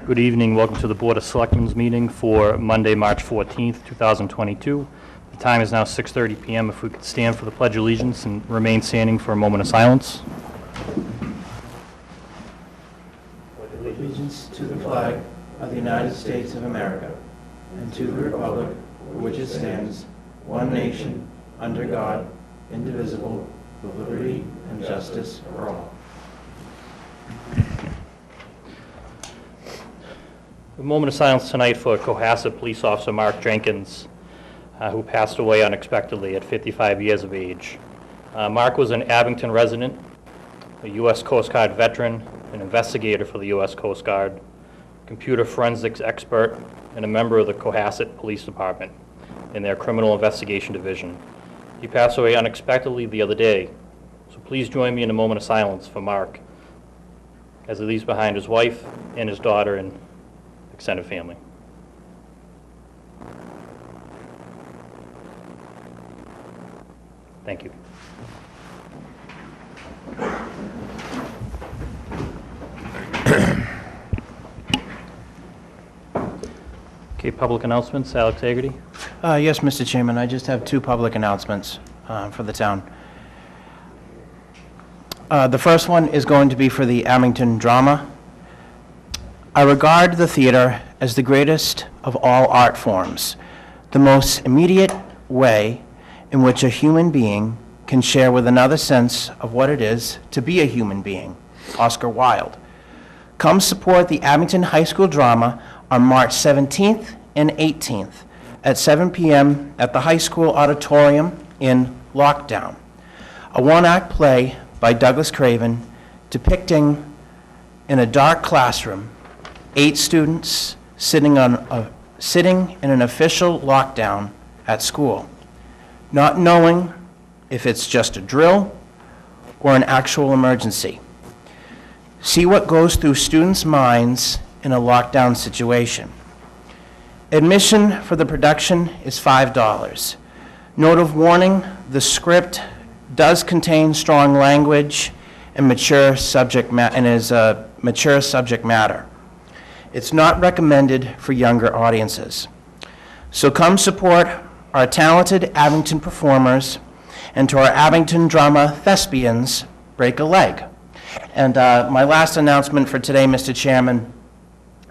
Good evening. Welcome to the Board of Selectmen's meeting for Monday, March 14th, 2022. The time is now 6:30 p.m. If we could stand for the Pledge of Allegiance and remain standing for a moment of silence. With allegiance to the flag of the United States of America and to the republic for which it stands, one nation, under God, indivisible, with liberty and justice for all. A moment of silence tonight for Cohasset Police Officer Mark Jenkins, who passed away unexpectedly at 55 years of age. Mark was an Abington resident, a U.S. Coast Guard veteran, an investigator for the U.S. Coast Guard, computer forensics expert, and a member of the Cohasset Police Department in their Criminal Investigation Division. He passed away unexpectedly the other day, so please join me in a moment of silence for Mark as he leaves behind his wife and his daughter and extended family. Thank you. Okay, public announcements. Alex Agerty. Yes, Mr. Chairman, I just have two public announcements for the town. The first one is going to be for the Abington drama. I regard the theater as the greatest of all art forms, the most immediate way in which a human being can share with another sense of what it is to be a human being. Oscar Wilde. Come support the Abington High School drama on March 17th and 18th at 7 p.m. at the high school auditorium in Lockdown. A one-act play by Douglas Craven depicting in a dark classroom 8 students sitting in an official lockdown at school, not knowing if it's just a drill or an actual emergency. See what goes through students' minds in a lockdown situation. Admission for the production is $5. Note of warning, the script does contain strong language and mature subject matter. It's not recommended for younger audiences. So come support our talented Abington performers, and to our Abington drama thespians, break a leg. And my last announcement for today, Mr. Chairman,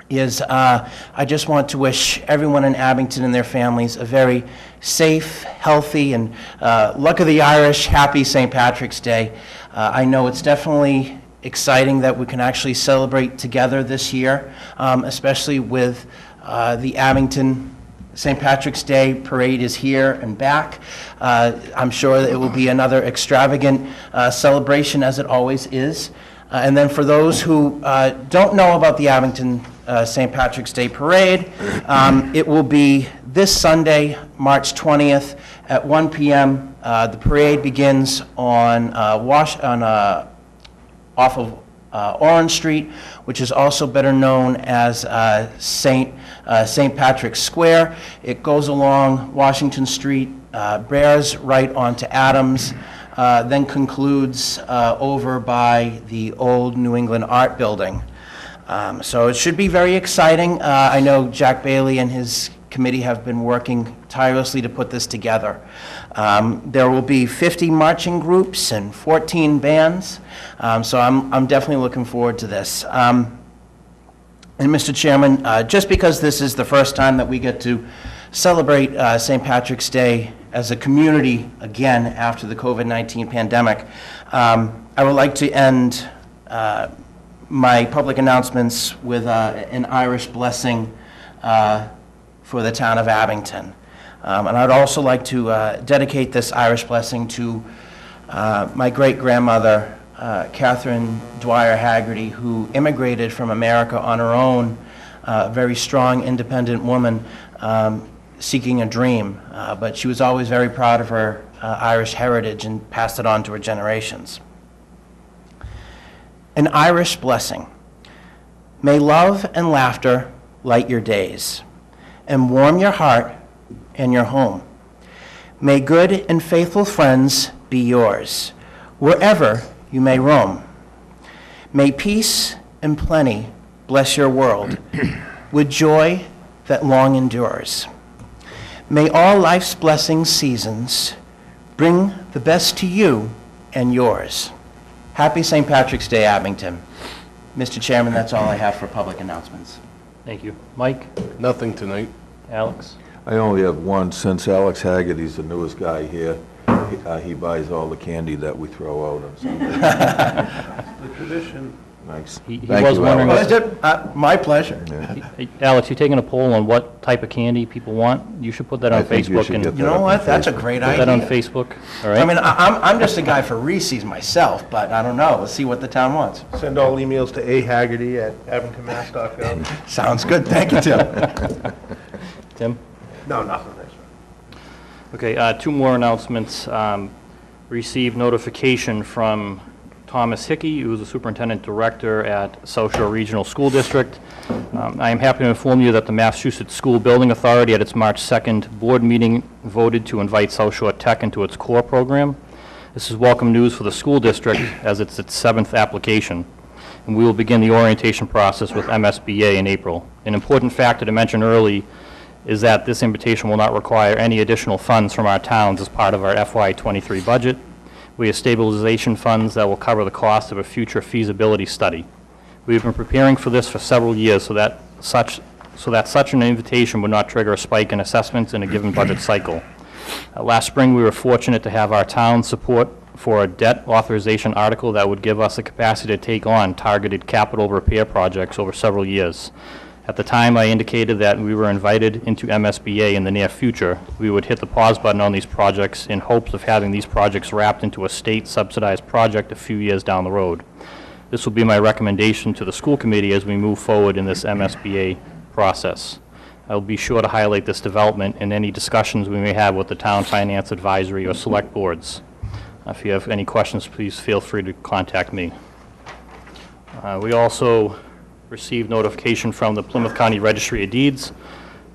is I just want to wish everyone in Abington and their families a very safe, healthy, and luck of the Irish, happy St. Patrick's Day. I know it's definitely exciting that we can actually celebrate together this year, especially with the Abington St. Patrick's Day parade is here and back. I'm sure that it will be another extravagant celebration, as it always is. And then for those who don't know about the Abington St. Patrick's Day parade, it will be this Sunday, March 20th at 1 p.m. The parade begins on off of Orange Street, which is also better known as St. Patrick's Square. It goes along Washington Street, bears right onto Adams, then concludes over by the old New England Art Building. So it should be very exciting. I know Jack Bailey and his committee have been working tirelessly to put this together. There will be 50 marching groups and 14 bands, so I'm definitely looking forward to this. And Mr. Chairman, just because this is the first time that we get to celebrate St. Patrick's Day as a community again after the COVID-19 pandemic, I would like to end my public announcements with an Irish blessing for the town of Abington. And I'd also like to dedicate this Irish blessing to my great-grandmother, Catherine Dwyer Haggerty, who immigrated from America on her own, a very strong, independent woman seeking a dream. But she was always very proud of her Irish heritage and passed it on to her generations. An Irish blessing. May love and laughter light your days and warm your heart and your home. May good and faithful friends be yours, wherever you may roam. May peace and plenty bless your world with joy that long endures. May all life's blessing seasons bring the best to you and yours. Happy St. Patrick's Day, Abington. Mr. Chairman, that's all I have for public announcements. Thank you. Mike? Nothing tonight. Alex? I only have one. Since Alex Haggerty's the newest guy here, he buys all the candy that we throw out on Sunday. The tradition. Nice. He Thank was you, wondering Alex. My pleasure. Yeah. Hey, Alex, you taking a poll on what type of candy people want? You should put that on I think you Facebook should and get put You that know up what? on That's a Facebook. great that on idea. Facebook, all right? I mean, I'm just a guy for Reese's myself, but I don't know. Let's see what the town wants. Send all emails to ahaggerty@abingtonmass.gov. Sounds good. Thank you, Tim. Tim? No, nothing. Thanks. Okay, two more announcements. Received notification from Thomas Hickey, who is the Superintendent Director at South Shore Regional School District. I am happy to inform you that the Massachusetts School Building Authority at its March 2nd board meeting voted to invite South Shore Tech into its core program. This is welcome news for the school district as it's its 7th application, and we will begin the orientation process with MSBA in April. An important factor to mention early is that this invitation will not require any additional funds from our towns as part of our FY23 budget. We have stabilization funds that will cover the cost of a future feasibility study. We have been preparing for this for several years so that such an invitation would not trigger a spike in assessments in a given budget cycle. Last spring, we were fortunate to have our town support for a debt authorization article that would give us the capacity to take on targeted capital repair projects over several years. At the time, I indicated that we were invited into MSBA in the near future. We would hit the pause button on these projects in hopes of having these projects wrapped into a state-subsidized project a few years down the road. This will be my recommendation to the school committee as we move forward in this MSBA process. I will be sure to highlight this development in any discussions we may have with the Town Finance Advisory or Select Boards. If you have any questions, please feel free to contact me. We also received notification from the Plymouth County Registry of Deeds.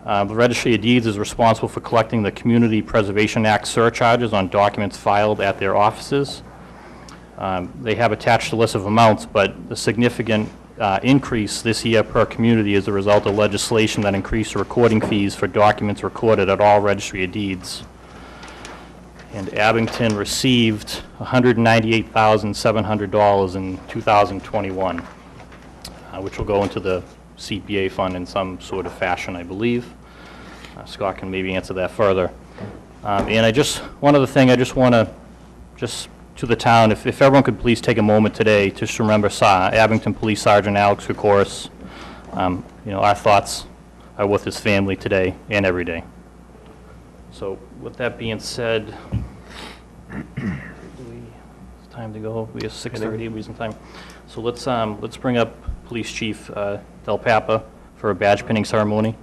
The Registry of Deeds is responsible for collecting the Community Preservation Act surcharges on documents filed at their offices. They have attached a list of amounts, but the significant increase this year per community is a result of legislation that increased the recording fees for documents recorded at all Registry of Deeds. And Abington received $198,700 in 2021. Which will go into the CPA fund in some sort of fashion, I believe. Scott can maybe answer that further. And one other thing, I just want to, to the town, if everyone could please take a moment today to just remember Abington Police Sergeant Alex Kokoris. Our thoughts are with his family today and every day. So with that being said, it's time to go. We have 6:30, we have some time. So let's bring up Police Chief Del Papa for a badge pinning ceremony.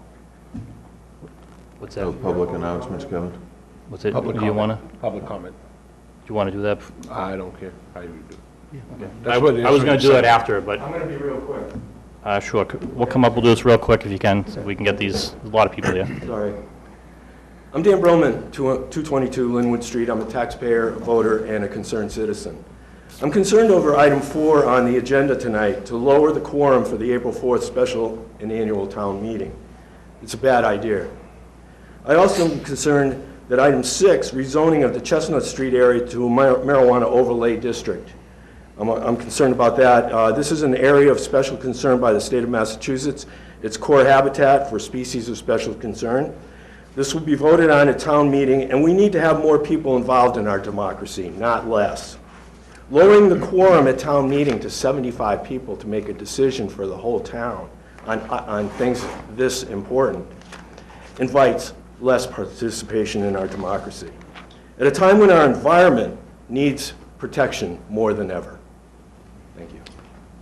What's that? Public announcements, Kevin. What's it? Public Do you want comment. Public comment. to do that? I don't care. I do. Okay. That's I what it was is. going to do that after, but I'm going to be real quick. sure. We'll come up, we'll do this real quick if you can, so we can get these, there's a lot of people here. Sorry. I'm Dan Broman, 222 Linwood Street. I'm a taxpayer, a voter, and a concerned citizen. I'm concerned over item 4 on the agenda tonight, to lower the quorum for the April 4th special and annual town meeting. It's a bad idea. I also am concerned that item 6, rezoning of the Chestnut Street area to a marijuana overlay district. I'm concerned about that. This is an area of special concern by the state of Massachusetts. It's core habitat for species of special concern. This will be voted on at town meeting, and we need to have more people involved in our democracy, not less. Lowering the quorum at town meeting to 75 people to make a decision for the whole town on things this important invites less participation in our democracy. At a time when our environment needs protection more than ever. Thank you.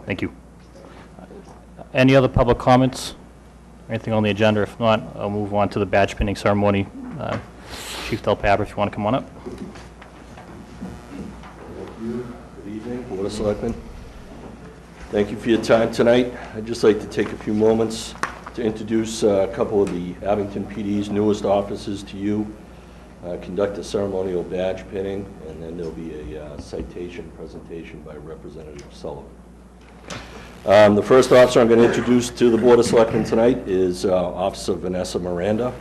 Thank you. Any other public comments? Anything on the agenda? If not, I'll move on to the badge pinning ceremony. Chief Del Papa, if you want to come on up. Good evening, Board of Selectmen. Thank you for your time tonight. I'd just like to take a few moments to introduce a couple of the Abington PD's newest officers to you, conduct a ceremonial badge pinning, and then there'll be a citation presentation by Representative Sullivan. The first officer I'm going to introduce to the Board of Selectmen tonight is Officer Vanessa Miranda.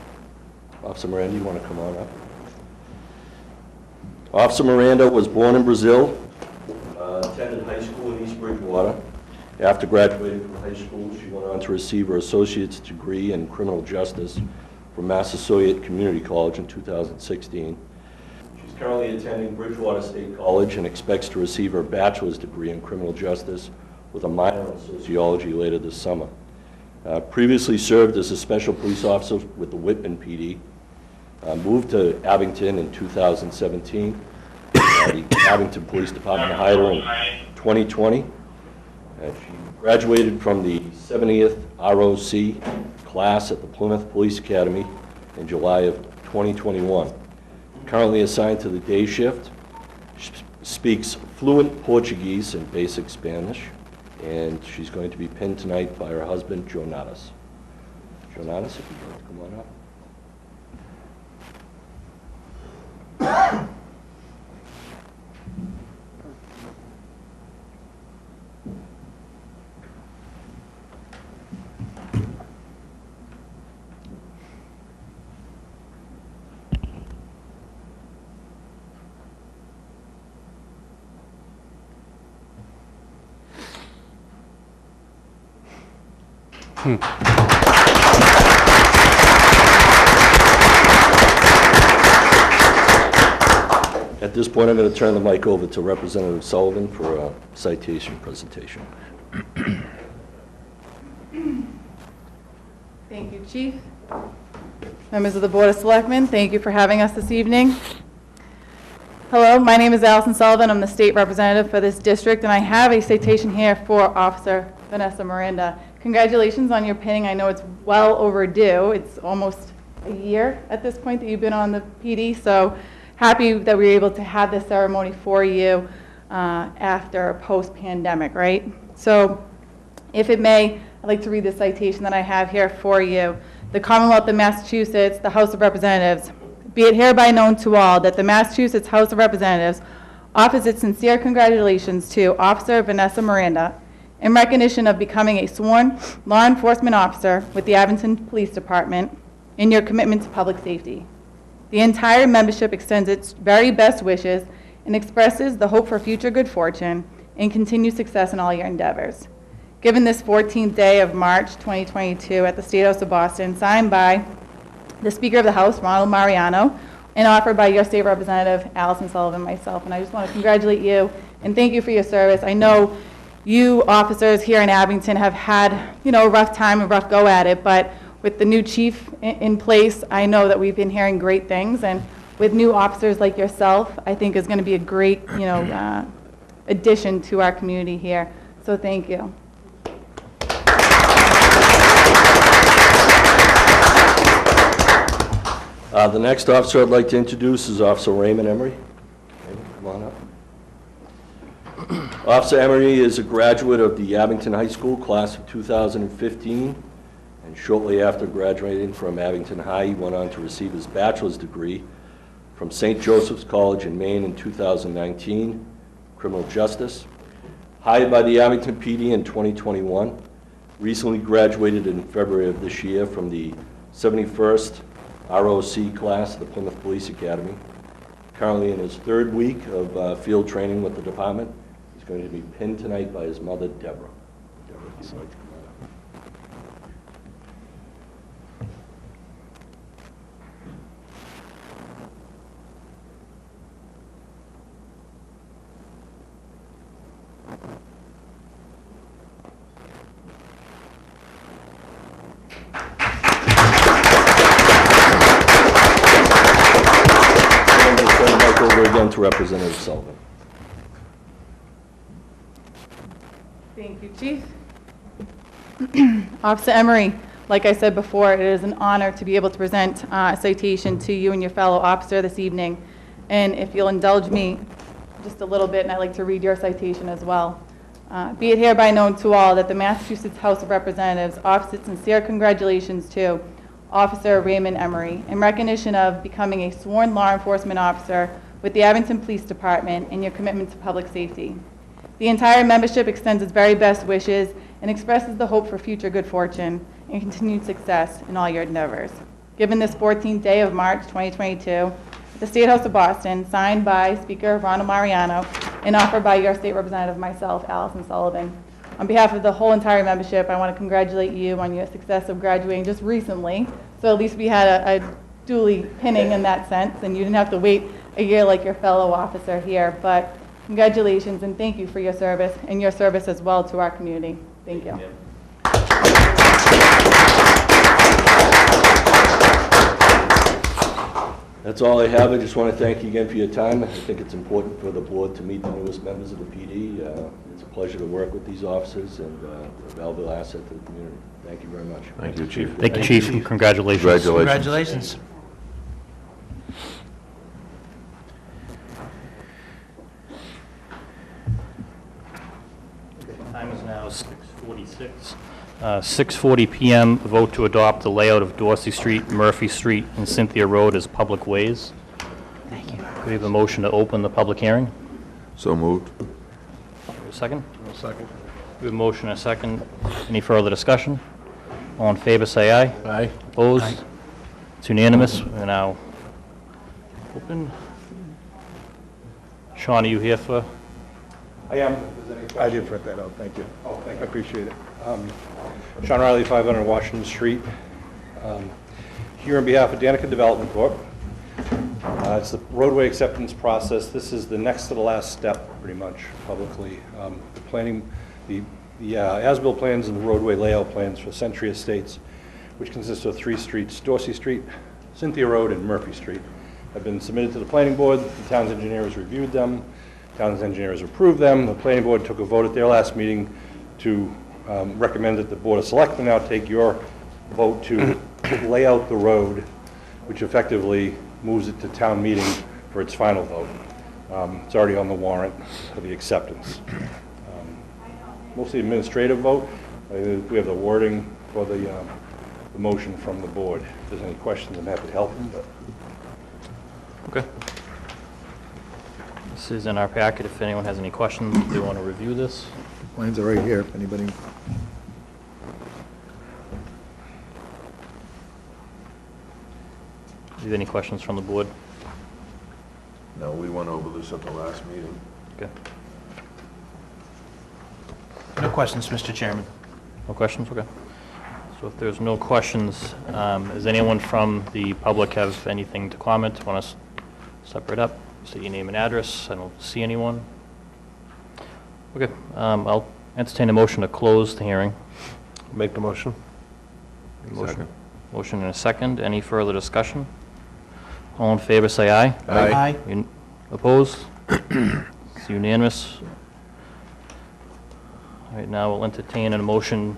Officer Miranda, you want to come on up? Officer Miranda was born in Brazil, attended high school in East Bridgewater. After graduating from high school, she went on to receive her associate's degree in criminal justice from Massasoit Community College in 2016. She's currently attending Bridgewater State College and expects to receive her bachelor's degree in criminal justice with a minor in sociology later this summer. Previously served as a special police officer with the Whitman PD. Moved to Abington in 2017. The Abington Police Department hired her in 2020. She graduated from the 70th ROC class at the Plymouth Police Academy in July of 2021. Currently assigned to the day shift. She speaks fluent Portuguese and basic Spanish, and she's going to be pinned tonight by her husband, Jonatas. Jonatas, if you'd like to come on up. At this point, I'm going to turn the mic over to Representative Sullivan for a citation presentation. Thank you, Chief. Members of the Board of Selectmen, thank you for having us this evening. Hello, my name is Allison Sullivan. I'm the state representative for this district, and I have a citation here for Officer Vanessa Miranda. Congratulations on your pinning. I know it's well overdue. It's almost a year at this point that you've been on the PD, so happy that we were able to have this ceremony for you after post-pandemic, right? So, if it may, I'd like to read the citation that I have here for you. The Commonwealth of Massachusetts, the House of Representatives. Be it hereby known to all that the Massachusetts House of Representatives offers its sincere congratulations to Officer Vanessa Miranda in recognition of becoming a sworn law enforcement officer with the Abington Police Department in your commitment to public safety. The entire membership extends its very best wishes and expresses the hope for future good fortune and continued success in all your endeavors. Given this 14th day of March 2022 at the State House of Boston, signed by the Speaker of the House, Ronald Mariano, and offered by your state representative, Allison Sullivan, myself. And I just want to congratulate you and thank you for your service. I know you officers here in Abington have had, a rough time, a rough go at it, but with the new chief in place, I know that we've been hearing great things, and with new officers like yourself, I think is going to be a great, addition to our community here. So thank you. The next officer I'd like to introduce is Officer Raymond Emery. Raymond, come on up. Officer Emery is a graduate of the Abington High School class of 2015, and shortly after graduating from Abington High, he went on to receive his bachelor's degree from St. Joseph's College in Maine in 2019, criminal justice. Hired by the Abington PD in 2021, recently graduated in February of this year from the 71st ROC class of the Plymouth Police Academy. Currently in his third week of field training with the department. He's going to be pinned tonight by his mother, Deborah. Deborah, if you'd like to come on up. Over again to Representative Sullivan. Thank you, Chief. Officer Emery, like I said before, it is an honor to be able to present a citation to you and your fellow officer this evening. And if you'll indulge me just a little bit, and I'd like to read your citation as well. Be it hereby known to all that the Massachusetts House of Representatives offers its sincere congratulations to Officer Raymond Emery in recognition of becoming a sworn law enforcement officer with the Abington Police Department and your commitment to public safety. The entire membership extends its very best wishes and expresses the hope for future good fortune and continued success in all your endeavors. Given this 14th day of March 2022, at the State House of Boston, signed by Speaker Ronald Mariano and offered by your state representative, myself, Allison Sullivan. On behalf of the whole entire membership, I want to congratulate you on your success of graduating just recently. So at least we had a duly pinning in that sense, and you didn't have to wait a year like your fellow officer here. But congratulations, and thank you for your service, and your service as well to our community. Thank you. That's all I have. I just want to thank you again for your time. I think it's important for the board to meet the newest members of the PD. It's a pleasure to work with these officers and a valuable asset to the community. Thank you very much. Thank you, Chief. Thank you, Chief, and congratulations. Congratulations. Time is now 6:46. 6:40 PM, vote to adopt the layout of Dorsey Street, Murphy Street, and Cynthia Road as public ways. Thank you. Could we have a motion to open the public hearing? So moved. A second? I'll second. We have a motion and a second. Any further discussion? All in favor, say aye. Aye. Opposed? Aye. It's unanimous. We're now open. Sean, are you here for? I am. I did print that out, thank you. Oh, thank I you. appreciate it. Sean Riley, 500 Washington Street. Here on behalf of Danica Development Corp. It's the roadway acceptance process. This is the next to the last step, pretty much, publicly. The planning, the as-built plans and the roadway layout plans for Century Estates, which consists of 3 streets, Dorsey Street, Cynthia Road, and Murphy Street, have been submitted to the planning board. The town's engineers reviewed them. Town's engineers approved them. The planning board took a vote at their last meeting to recommend that the Board of Selectmen now take your vote to lay out the road, which effectively moves it to town meeting for its final vote. It's already on the warrant for the acceptance. Mostly administrative vote. We have the wording for the motion from the board. If there's any questions, I'm happy to help them. But Okay. This is in our packet. If anyone has any questions, they want to review this. Plans are right here, if anybody... Do you have any questions from the board? No, we went over this at the last meeting. Okay. No questions, Mr. Chairman. No questions? Okay. So if there's no questions, does anyone from the public have anything to comment? Want to separate up? Say your name and address. I don't see anyone. Okay. I'll entertain a motion to close the hearing. Make the motion. Motion. Motion and a second. Any further discussion? All in favor, say aye. Aye. Opposed? It's unanimous. All right, now we'll entertain a motion.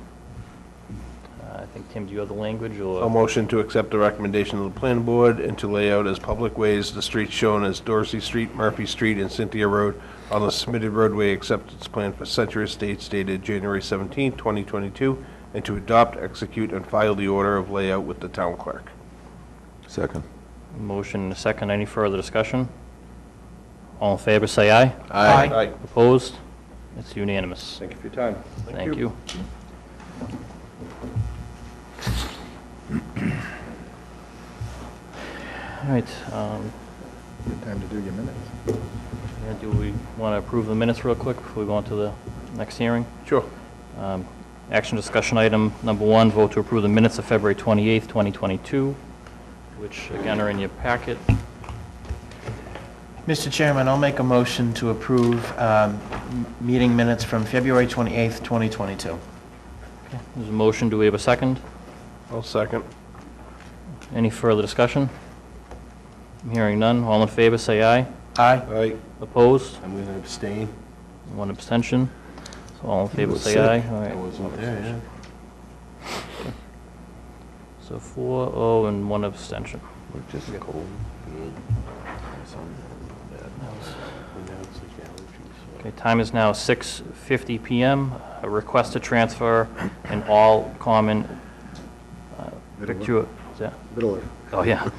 I think, Tim, do you have the language, or? A motion to accept the recommendation of the planning board and to lay out as public ways the streets shown as Dorsey Street, Murphy Street, and Cynthia Road on the submitted roadway acceptance plan for Century Estates dated January 17, 2022, and to adopt, execute, and file the order of layout with the town clerk. Second. Motion and a second. Any further discussion? All in favor, say aye. Aye. Opposed? It's unanimous. thank you for your time. Thank you. All right, Good time to do your minutes. do we want to approve the minutes real quick before we go on to the next hearing? Sure. Action discussion item number 1, vote to approve the minutes of February 28th, 2022, which again are in your packet. Mr. Chairman, I'll make a motion to approve meeting minutes from February 28th, 2022. There's a motion. Do we have a second? I'll second. Any further discussion? I'm hearing none. All in favor, say aye. Aye. Aye. Opposed? I'm going to abstain. 1 abstention. So all in favor, was say sick. aye. All I right. wasn't there, yeah. So 4-0 and 1 abstention. Just cold. Okay, time is now 6:50 PM. A request to transfer an all-common victual, is that? Middle. Oh, yeah.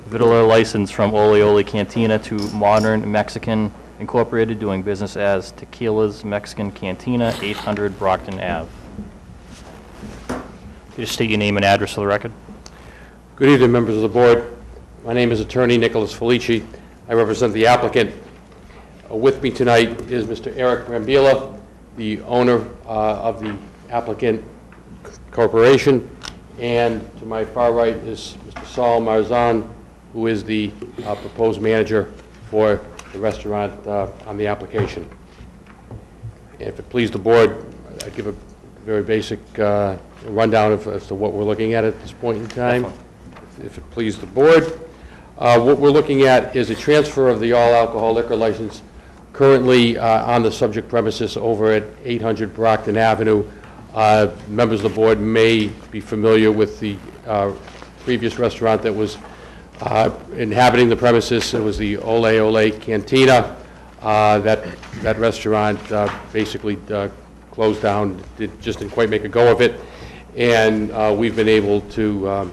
Vitilar license from Ole Ole Cantina to Modern Mexican Incorporated, doing business as Tequila's Mexican Cantina, 800 Brockton Ave. Could you state your name and address for the record? Good evening, members of the board. My name is Attorney Nicholas Felici. I represent the applicant. With me tonight is Mr. Eric Brambilla, the owner of the applicant corporation, and to my far right is Mr. Saul Marzan, who is the proposed manager for the restaurant on the application. If it please the board, I'd give a very basic rundown as to what we're looking at this point in time. If it please the board. What we're looking at is a transfer of the all-alcohol liquor license currently on the subject premises over at 800 Brockton Avenue. Members of the board may be familiar with the previous restaurant that was inhabiting the premises. It was the Ole Ole Cantina. That restaurant basically closed down, just didn't quite make a go of it, and we've been able to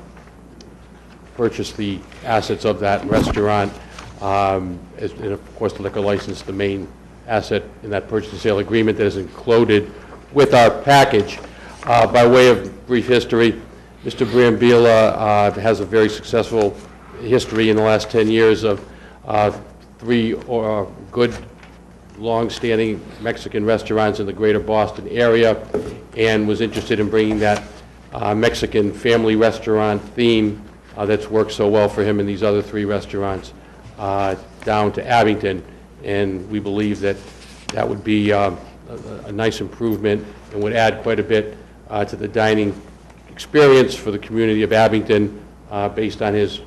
purchase the assets of that restaurant, and of course the liquor license, the main asset in that purchase and sale agreement that is included with our package. By way of brief history, Mr. Brambilla has a very successful history in the last 10 years of 3 good long-standing Mexican restaurants in the greater Boston area, and was interested in bringing that Mexican family restaurant theme that's worked so well for him in these other 3 restaurants down to Abington, and we believe that that would be a nice improvement and would add quite a bit to the dining experience for the community of Abington based on his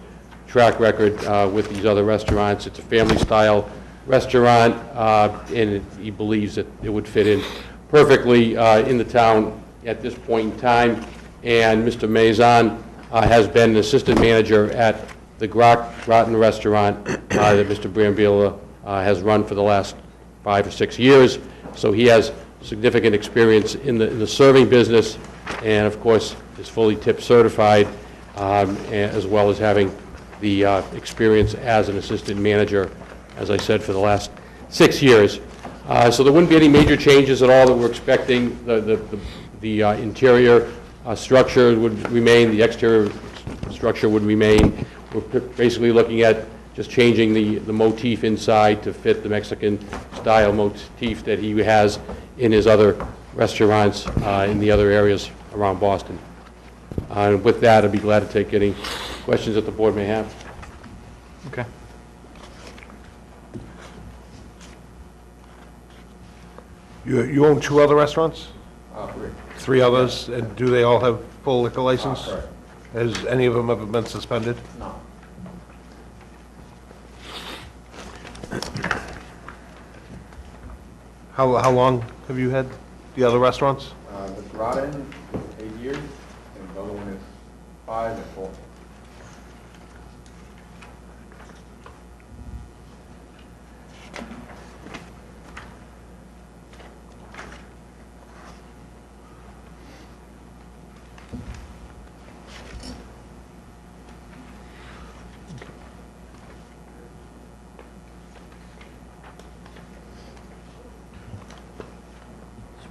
track record with these other restaurants. It's a family-style restaurant, and he believes that it would fit in perfectly in the town at this point in time. And Mr. Mazan has been an assistant manager at the Groton restaurant that Mr. Brambilla has run for the last 5 or 6 years. So he has significant experience in the serving business, and of course is fully tip certified, as well as having the experience as an assistant manager, as I said, for the last 6 years. So there wouldn't be any major changes at all that we're expecting. The interior structure would remain, the exterior structure would remain. We're basically looking at just changing the motif inside to fit the Mexican style motif that he has in his other restaurants in the other areas around Boston. And with that, I'd be glad to take any questions that the board may have. Okay. You own 2 other restaurants? 3. 3 others, and do they all have full liquor license? Correct. Has any of them ever been suspended? No. How long have you had the other restaurants? The Groton, 8 years, and the other one is 5 and 4.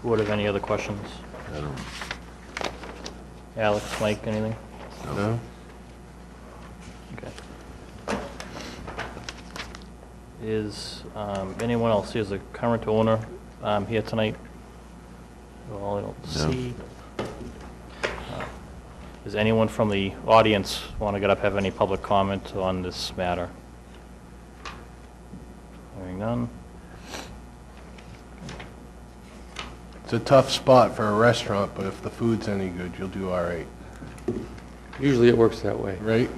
Board have any other questions? I don't, Alex, Mike, anything? No. Okay. Is anyone else, here's the current owner here tonight? Well, I don't see. Does anyone from the audience want to get up, have any public comment on this matter? Hearing none. It's a tough spot for a restaurant, but if the food's any good, you'll do all right, Usually it works that way. right?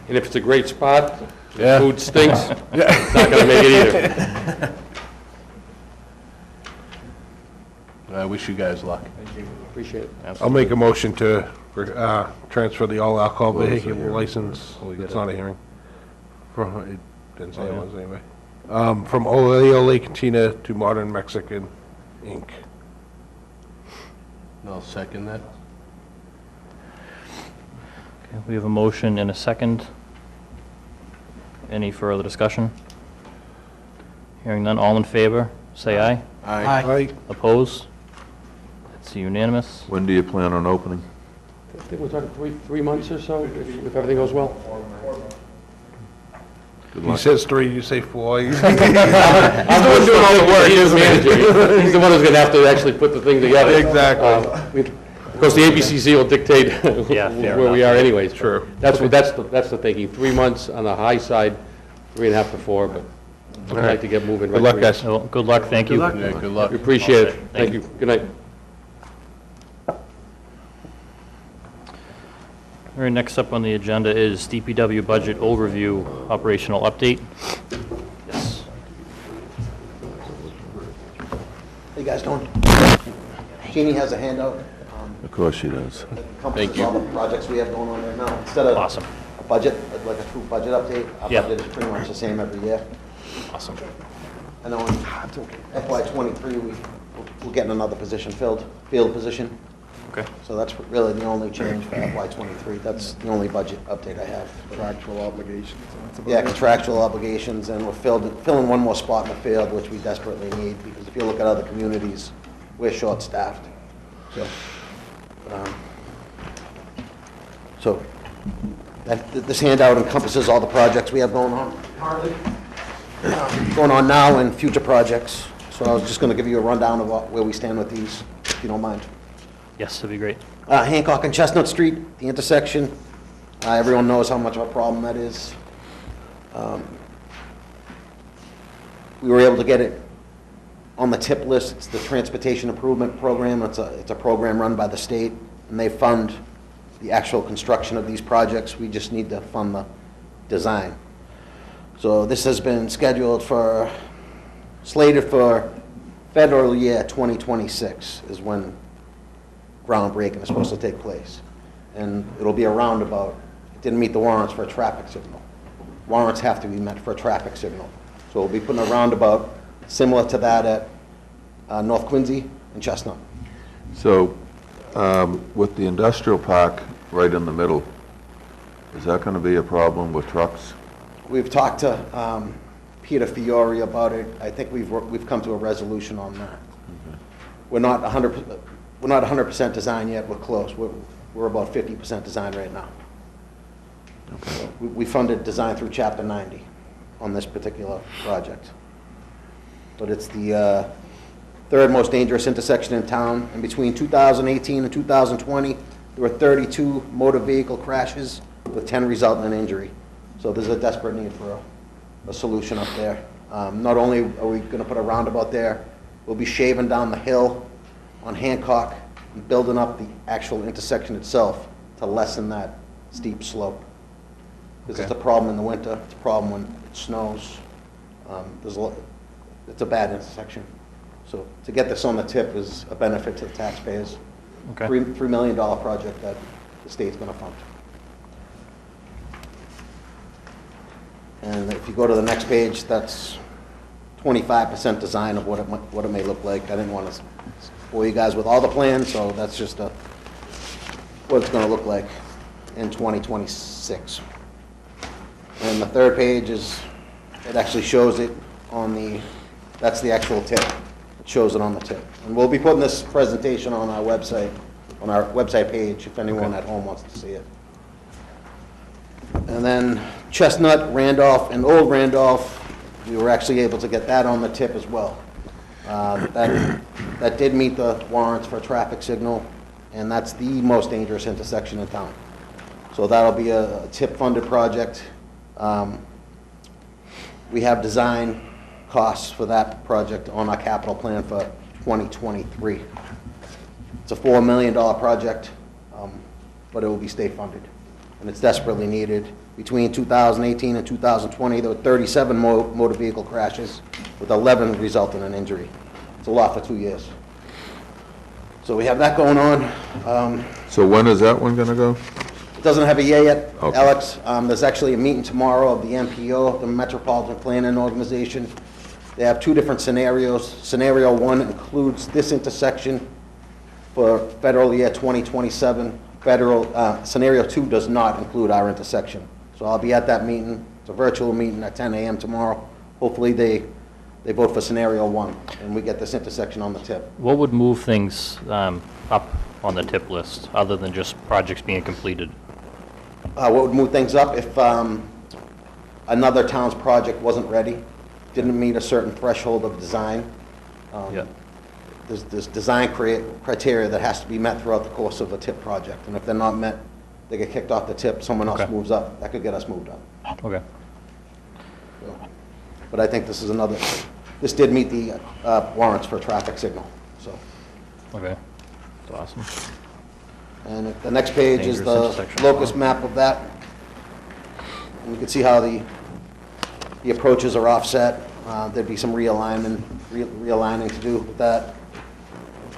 And if it's a great spot, the Yeah. food stinks, it's not going to make it either. I wish you guys luck. Appreciate it. I'll make a motion to transfer the all-alcohol Close the vehicle hearing. license. It's not a hearing. It didn't say it Oh, yeah. was anyway. From Ole Ole Cantina to Modern Mexican, Inc. I'll second that. Okay, we have a motion and a second. Any further discussion? Hearing none, all in favor, say aye. Aye. Opposed? It's unanimous. when do you plan on opening? think we're talking 3 months or so, if everything goes well. He says 3, you say 4. I'm the one doing all the work. He's the manager. He's the one who's going to have to actually put the thing together. Exactly. Of course, the ABCC will dictate Yeah, fair where we enough. are anyways. True. That's the thinking. 3 months on the high side, 3.5 to 4, but I'd like to get moving. Good luck, guys. Well, good luck, thank you. Yeah, good luck. We appreciate it. Thank Thank you. Good night. All right, next up on the agenda is DPW budget overview, operational update. Yes. How you guys doing? Jeannie has a handout. Of course she does. That encompasses all the projects we have going on right now. Instead of Awesome. a budget, like a true budget update, our Yeah. budget is pretty much the same every year. Awesome. I know in FY '23, we're getting another position filled, field position. Okay. So that's really the only change for FY '23. That's the only budget update I have. Contractual obligations. That's about Yeah, it. contractual obligations, and we're filling one more spot in the field, which we desperately need, because if you look at other communities, we're short-staffed. So this handout encompasses all the projects we have going on currently, going on now and future projects. So I was just going to give you a rundown of where we stand with these, if you don't mind. Yes, that'd be great. Hancock and Chestnut Street, the intersection. Everyone knows how much of a problem that is. We were able to get it on the tip list. It's the Transportation Improvement Program. It's a program run by the state, and they fund the actual construction of these projects. We just need to fund the design. So this has been slated for federal year 2026 is when groundbreaking is supposed to take place. And it'll be a roundabout. It didn't meet the warrants for a traffic signal. Warrants have to be met for a traffic signal. So we'll be putting a roundabout similar to that at North Quincy and Chestnut. So, with the industrial park right in the middle, is that going to be a problem with trucks? We've talked to Peter Fiore about it. I think we've come to a resolution on that. We're not 100% designed yet. We're close. We're about 50% designed right now. So we funded design through Chapter 90 on this particular project. But it's the third most dangerous intersection in town. And between 2018 and 2020, there were 32 motor vehicle crashes with 10 resulting in injury. So there's a desperate need for a solution up there. Not only are we going to put a roundabout there, we'll be shaving down the hill on Hancock and building up the actual intersection itself to lessen that steep slope. Because it's a problem in the winter, it's a problem when it snows. It's a bad intersection. So to get this on the tip is a benefit to the taxpayers. Okay. $3 million project that the state's going to fund. And if you go to the next page, that's 25% design of what it may look like. I didn't want to bore you guys with all the plans, so that's just what it's going to look like in 2026. And the third page it actually shows it on that's the actual tip. It shows it on the tip. And we'll be putting this presentation on our website page, if anyone at home wants to see it. And then Chestnut, Randolph, and Old Randolph, we were actually able to get that on the tip as well. That did meet the warrants for a traffic signal, and that's the most dangerous intersection in town. So that'll be a tip-funded project. We have design costs for that project on our capital plan for 2023. It's a $4 million project, but it will be state-funded, and it's desperately needed. Between 2018 and 2020, there were 37 motor vehicle crashes, with 11 resulting in injury. It's a lot for 2 years. So we have that going on. So when is that one going to go? It doesn't have a year yet, Okay. Alex. There's actually a meeting tomorrow of the MPO, the Metropolitan Planning Organization. They have two different scenarios. Scenario 1 includes this intersection for federal year 2027. Scenario 2 does not include our intersection. So I'll be at that meeting. It's a virtual meeting at 10 a.m. tomorrow. Hopefully they they vote for scenario 1, and we get this intersection on the tip. What would move things up on the tip list, other than just projects being completed? What would move things up if another town's project wasn't ready, didn't meet a certain threshold of design? Yeah. There's design criteria that has to be met throughout the course of a tip project, and if they're not met, they get kicked off the tip, someone else Okay. moves up. That could get us moved up. Okay. So, but I think this is another, this did meet the warrants for a traffic signal, so. Okay. That's awesome. And the next page is Dangerous the intersection. locus map of that. And you can see how the approaches are offset. There'd be some realigning to do with that.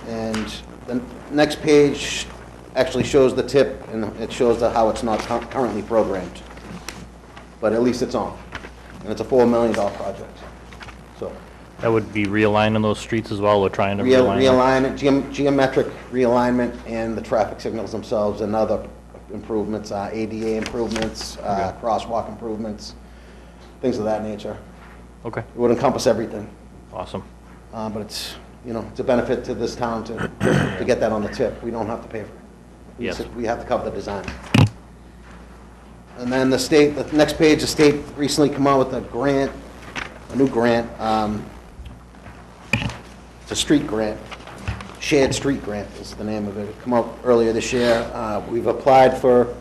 And the next page actually shows the tip, and it shows how it's not currently programmed. But at least it's on. And it's a $4 million project. So That would be realigning those streets as well, or trying to realign them? geometric realignment, and the traffic signals themselves, and other improvements, ADA improvements, crosswalk improvements, things of that nature. Okay. It would encompass everything. Awesome. But it's, it's a benefit to this town to get that on the tip. We don't have to pay for it. Yes. We have to cover the design. And then the next page, the state recently come out with a grant, a new grant. It's a street grant, shared street grant is the name of it. It came out earlier this year. We've applied for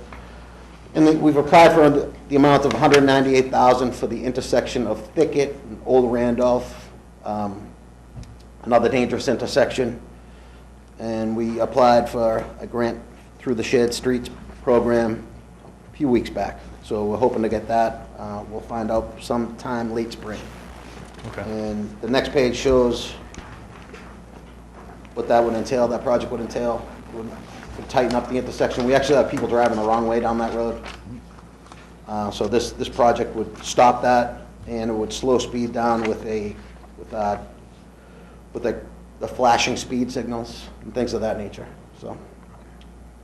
the amount of $198,000 for the intersection of Thicket and Old Randolph, another dangerous intersection. And we applied for a grant through the Shared Streets program a few weeks back. So we're hoping to get that. We'll find out sometime late spring. Okay. And the next page shows what that would entail, that project would entail. Would tighten up the intersection. We actually have people driving the wrong way down that road. So this project would stop that, and it would slow speed down with the flashing speed signals and things of that nature. So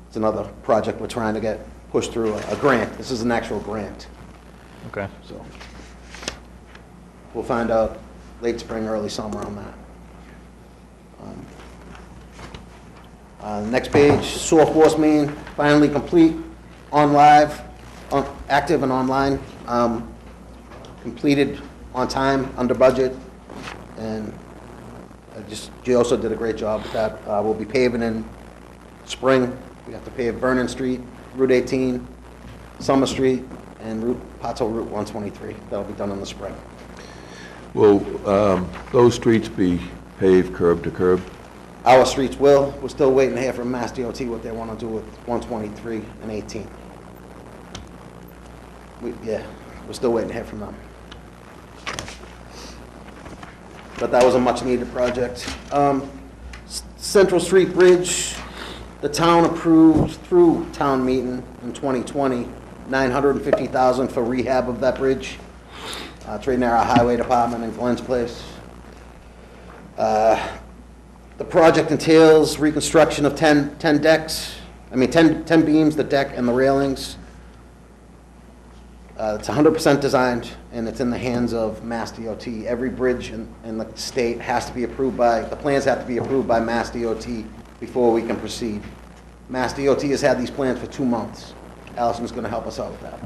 it's another project we're trying to get pushed through a grant. This is an actual grant. Okay. So we'll find out late spring, early summer on that. Next page, sewer force main, finally complete, active and online, completed on time, under budget, and Jay also did a great job with that. We'll be paving in spring. We have to pave Vernon Street, Route 18, Summer Street, and parts of Route 123. That'll be done in the spring. Will those streets be paved curb to curb? Our streets will. We're still waiting to hear from Mass DOT what they want to do with 123 and 18. We're still waiting to hear from them. But that was a much-needed project. Central Street Bridge, the town approved through town meeting in 2020, $950,000 for rehab of that bridge. It's right near our highway department in Glenn's Place. The project entails reconstruction of 10 beams, the deck, and the railings. It's 100% designed, and it's in the hands of Mass DOT. Every bridge in the state has to be approved the plans have to be approved by Mass DOT before we can proceed. Mass DOT has had these plans for 2 months. Allison's going to help us out with that.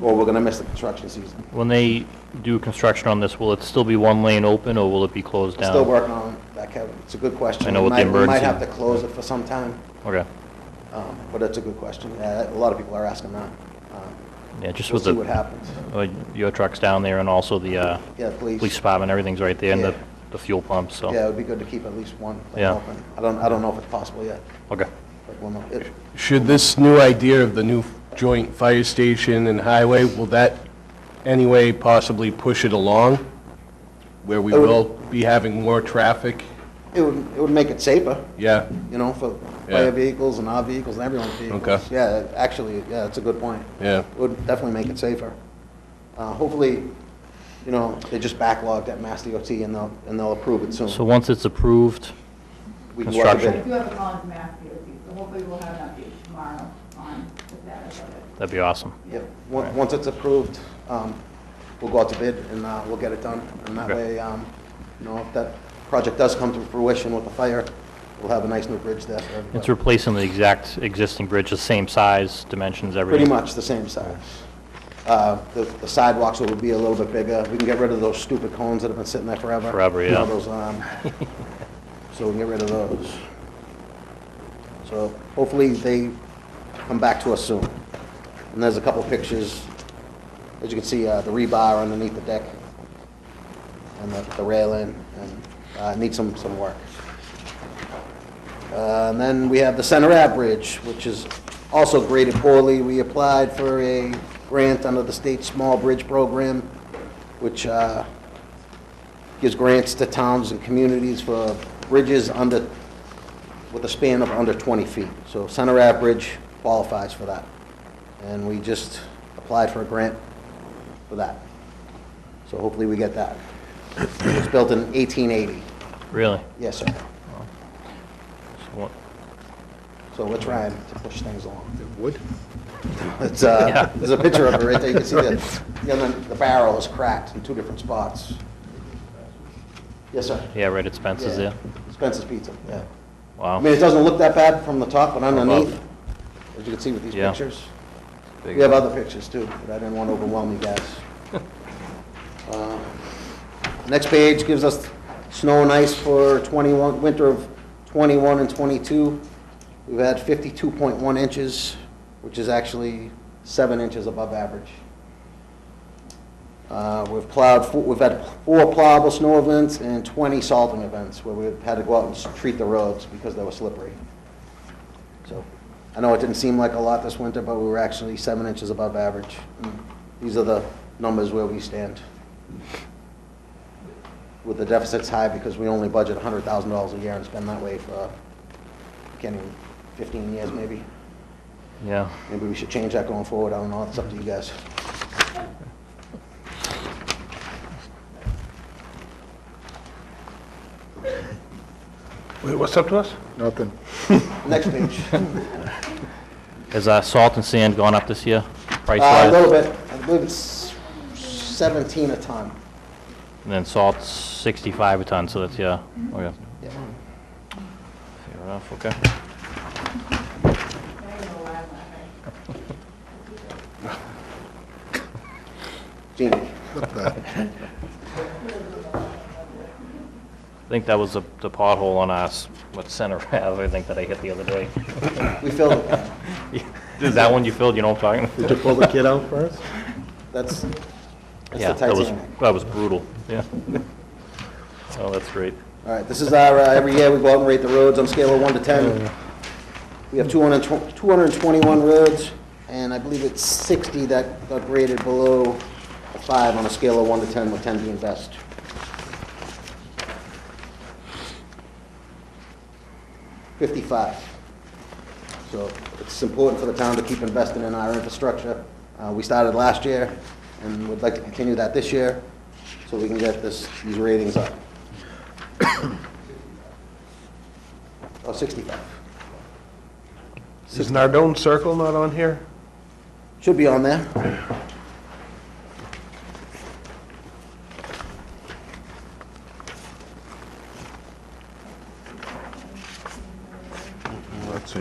Or we're going to miss the construction season. When they do construction on this, will it still be one lane open, or will it be closed down? Still working on that, Kevin. It's a good question. I know with the We might emergency- have to close it for some time, Okay. but that's a good question. Yeah, a lot of people are asking that. Yeah, just We'll with see what happens. your trucks down there, and also the Yeah, police department, everything's right there, and Yeah. the fuel pumps, so. Yeah, it would be good to keep at least one lane Yeah. open. I don't know if it's possible yet, Okay. but we'll know. Should this new idea of the new joint fire station and highway, will that anyway possibly push it along, where we It would- will be having more traffic? It would make it safer, Yeah, for Yeah. fire vehicles and our vehicles and everyone's vehicles. Okay. Yeah, actually, yeah, that's a good point. yeah. It would definitely make it safer. Hopefully, they're just backlogged at Mass DOT and they'll approve it soon. So once it's approved, We can go out to construction. bid. I do have a call to Mass DOT, so hopefully we'll have an update tomorrow on the status of it. that'd be awesome. Yep, once it's approved, we'll go out to bid and we'll get it done. And that way, if that project does come to fruition with the fire, we'll have a nice new bridge there for everybody. It's replacing the exact existing bridge, the same size, dimensions, everything? Pretty much the same size. The sidewalks will be a little bit bigger. We can get rid of those stupid cones that have been sitting there forever. Forever, yeah. Those, so we can get rid of those. So hopefully they come back to us soon. And there's a couple pictures. As you can see, the rebar underneath the deck and the railing, and needs some work. And then we have the Center Ave Bridge, which is also graded poorly. We applied for a grant under the state small bridge program, which gives grants to towns and communities for bridges with a span of under 20 feet. So Center Ave Bridge qualifies for that. And we just applied for a grant for that. So hopefully we get that. It was built in 1880. Really? Yes, sir. So we're trying to push things along. Wood? It's, there's a picture of it right there. You can see the barrel is cracked in 2 different spots. Yes, sir. Yeah, right at Spencer's there? Spencer's Pizza, yeah. Wow. I mean, it doesn't look that bad from the top, but underneath, as you can see with these pictures. Big. We have other pictures too, but I didn't want to overwhelm you guys. Next page gives us snow and ice for winter of 21 and 22. We've had 52.1 inches, which is actually 7 inches above average. We've had 4 plowable snow events and 20 salting events where we've had to go out and treat the roads because they were slippery. So I know it didn't seem like a lot this winter, but we were actually 7 inches above average. And these are the numbers where we stand. With the deficits high because we only budget $100,000 a year and spend that way for, 15 years maybe. Yeah. Maybe we should change that going forward. I don't know. It's up to you guys. Wait, what's up to us? Nothing. Next page. Has salt and sand gone up this year, A price-wise? little bit. I believe it's 17 a ton. And then salt's 65 a ton, so that's, yeah. Okay. Yeah. Fair enough, okay. Gene. I think that was the pothole on us, Center Ave, I think that I hit the other day. We filled it. Is that one you filled, you know what I'm talking about? Did you pull the kid out first? That's Yeah, the that Titanic. was brutal, yeah. Oh, that's great. All right, this is our, every year we go out and rate the roads on a scale of 1 to 10. We have 221 roads, and I believe it's 60 that got graded below a 5 on a scale of 1 to 10, with 10 being best. $55. So it's important for the town to keep investing in our infrastructure. We started last year, and we'd like to continue that this year, so we can get these ratings up. Oh, 65. Is Nardone Circle not on here? Should be on there. Let's see.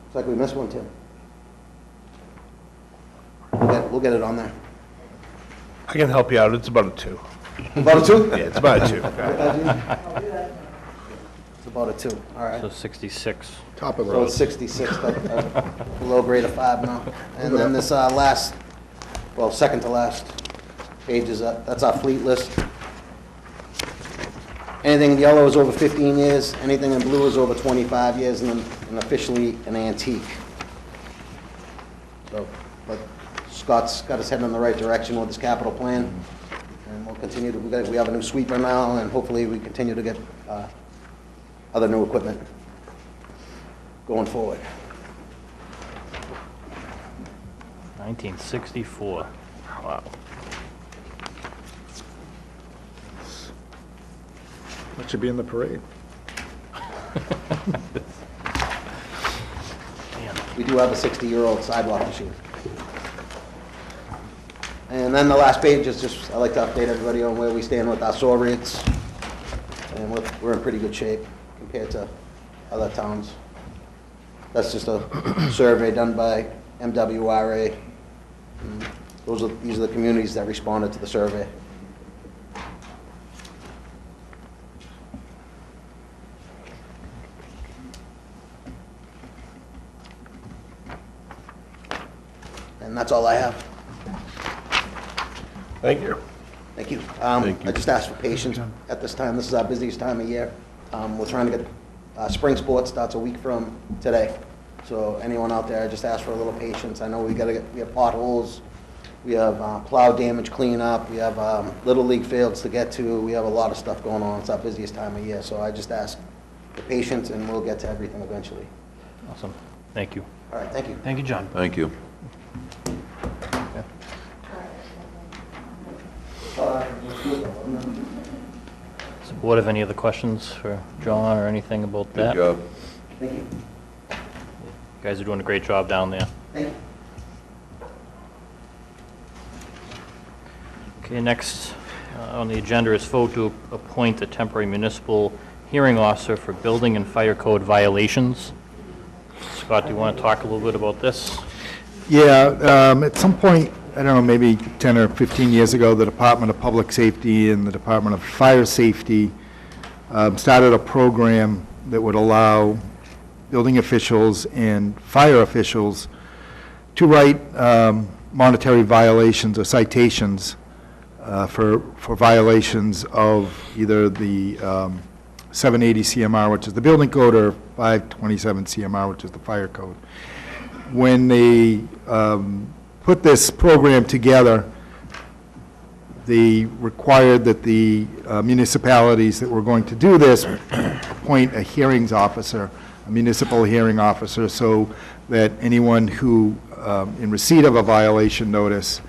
Looks like we missed one, Tim. We'll get it on there. I can help you out. It's about a 2. About a 2? Yeah, it's about a 2. It's about a 2, all right. So 66. Top of the So road. it's 66, below grade of 5 now. And then this second to last page is, that's our fleet list. Anything in yellow is over 15 years, anything in blue is over 25 years, and officially an antique. So, but Scott's got us heading in the right direction with his capital plan, and we'll continue to, we have a new sweeper now, and hopefully we continue to get other new equipment going forward. 1964. Wow. That should be in the parade. We do have a 60-year-old sidewalk machine. And then the last page is just, I like to update everybody on where we stand with our saw rates. And we're in pretty good shape compared to other towns. That's just a survey done by MWRA. And these are the communities that responded to the survey. And that's all I have. Thank you. Thank you. Thank you. I just ask for patience at this time. This is our busiest time of year. We're trying to get, spring sports starts a week from today. So anyone out there, I just ask for a little patience. I know we have potholes, we have plow damage cleanup, we have Little League fields to get to. We have a lot of stuff going on. It's our busiest time of year. So I just ask for patience and we'll get to everything eventually. Awesome. Thank you. All right, thank you. Thank you, John. Thank you. Does the board have any other questions for John or anything about Good that? job. Thank you. You guys are doing a great job down there. Thank you. Okay, next on the agenda is vote to appoint a temporary municipal hearing officer for building and fire code violations. Scott, do you want to talk a little bit about this? Yeah, at some point, I don't know, maybe 10 or 15 years ago, the Department of Public Safety and the Department of Fire Safety started a program that would allow building officials and fire officials to write monetary violations or citations for violations of either the 780 CMR, which is the building code, or 527 CMR, which is the fire code. When they put this program together, they required that the municipalities that were going to do this appoint a hearings officer, a municipal hearing officer, so that anyone who, in receipt of a violation notice,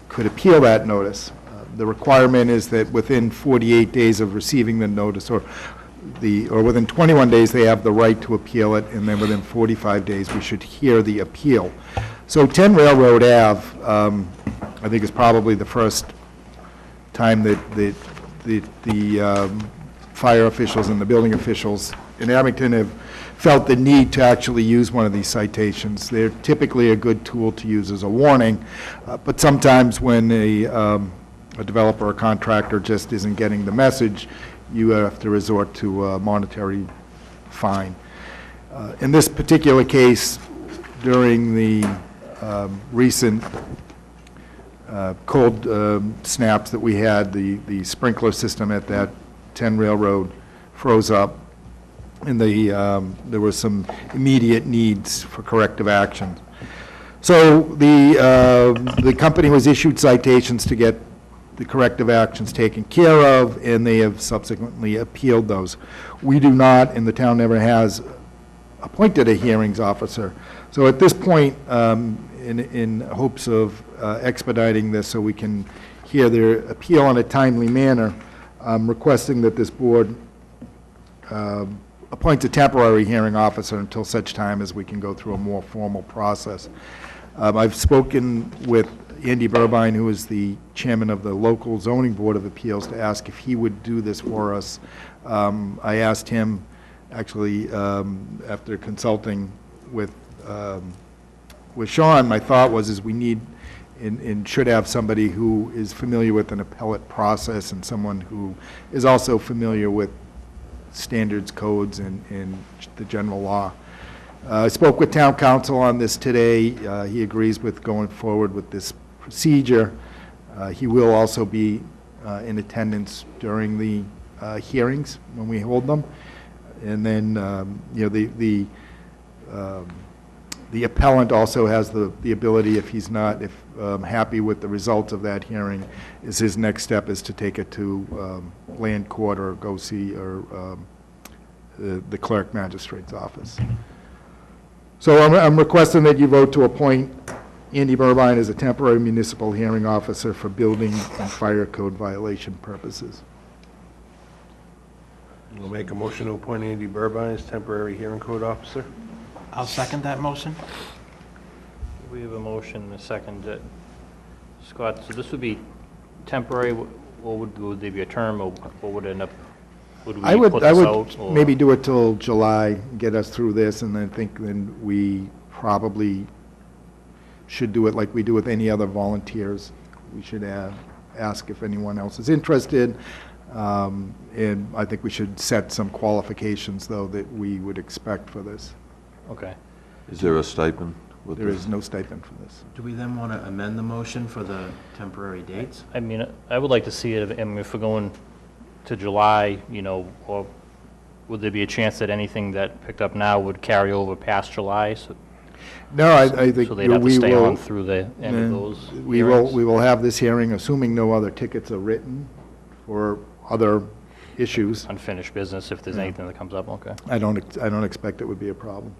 could appeal that notice. The requirement is that within 48 days of receiving the notice, or within 21 days, they have the right to appeal it, and then within 45 days, we should hear the appeal. So 10 Railroad Ave, I think, is probably the first time that the fire officials and the building officials in Abington have felt the need to actually use one of these citations. They're typically a good tool to use as a warning, but sometimes when a developer or contractor just isn't getting the message, you have to resort to a monetary fine. In this particular case, during the recent cold snaps that we had, the sprinkler system at that 10 Railroad froze up, and there were some immediate needs for corrective action. So the company was issued citations to get the corrective actions taken care of, and they have subsequently appealed those. We do not, and the town never has, appointed a hearings officer. So at this point, in hopes of expediting this so we can hear their appeal in a timely manner, I'm requesting that this board appoints a temporary hearing officer until such time as we can go through a more formal process. I've spoken with Andy Burbine, who is the chairman of the local zoning board of appeals, to ask if he would do this for us. I asked him, actually, after consulting with Sean, my thought was we need and should have somebody who is familiar with an appellate process and someone who is also familiar with standards, codes, and the general law. I spoke with town council on this today. He agrees with going forward with this procedure. He will also be in attendance during the hearings when we hold them. And then, the appellant also has the ability, if he's not happy with the results of that hearing, is his next step is to take it to land court or go see the clerk magistrate's office. So I'm requesting that you vote to appoint Andy Burbine as a temporary municipal hearing officer for building and fire code violation purposes. We'll make a motion to appoint Andy Burbine as temporary hearing code officer. I'll second that motion. We have a motion and a second. Scott, so this would be temporary, or would there be a term, or what would end up, would we I would, put I this would out? Or- maybe do it till July, get us through this, and then think then we probably should do it like we do with any other volunteers. We should ask if anyone else is interested, and I think we should set some qualifications, though, that we would expect for this. Okay. Is there a stipend with There this? is no stipend for this. Do we then want to amend the motion for the temporary dates? I mean, I would like to see it, I mean, if we're going to July, you know, or would there be a chance that anything that picked up now would carry over past July? So No, I think so they'd have to we stay on will, through the end of those we hearings? will have this hearing, assuming no other tickets are written for other issues. Unfinished business, if there's anything that comes up, okay. I don't expect it would be a problem.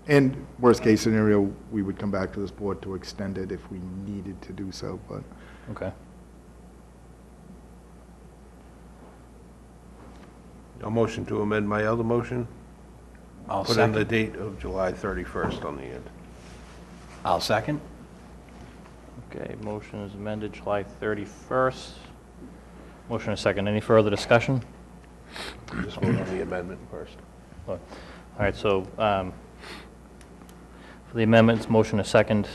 And worst case scenario, we would come back to this board to extend it if we needed to do so, but Okay. A motion to amend my other motion. I'll Put in the second. date of July 31st on the end. I'll second. Okay, motion is amended July 31st. Motion and a second. Any further discussion? Just vote on the amendment first. All right, so for the amendments, motion a second.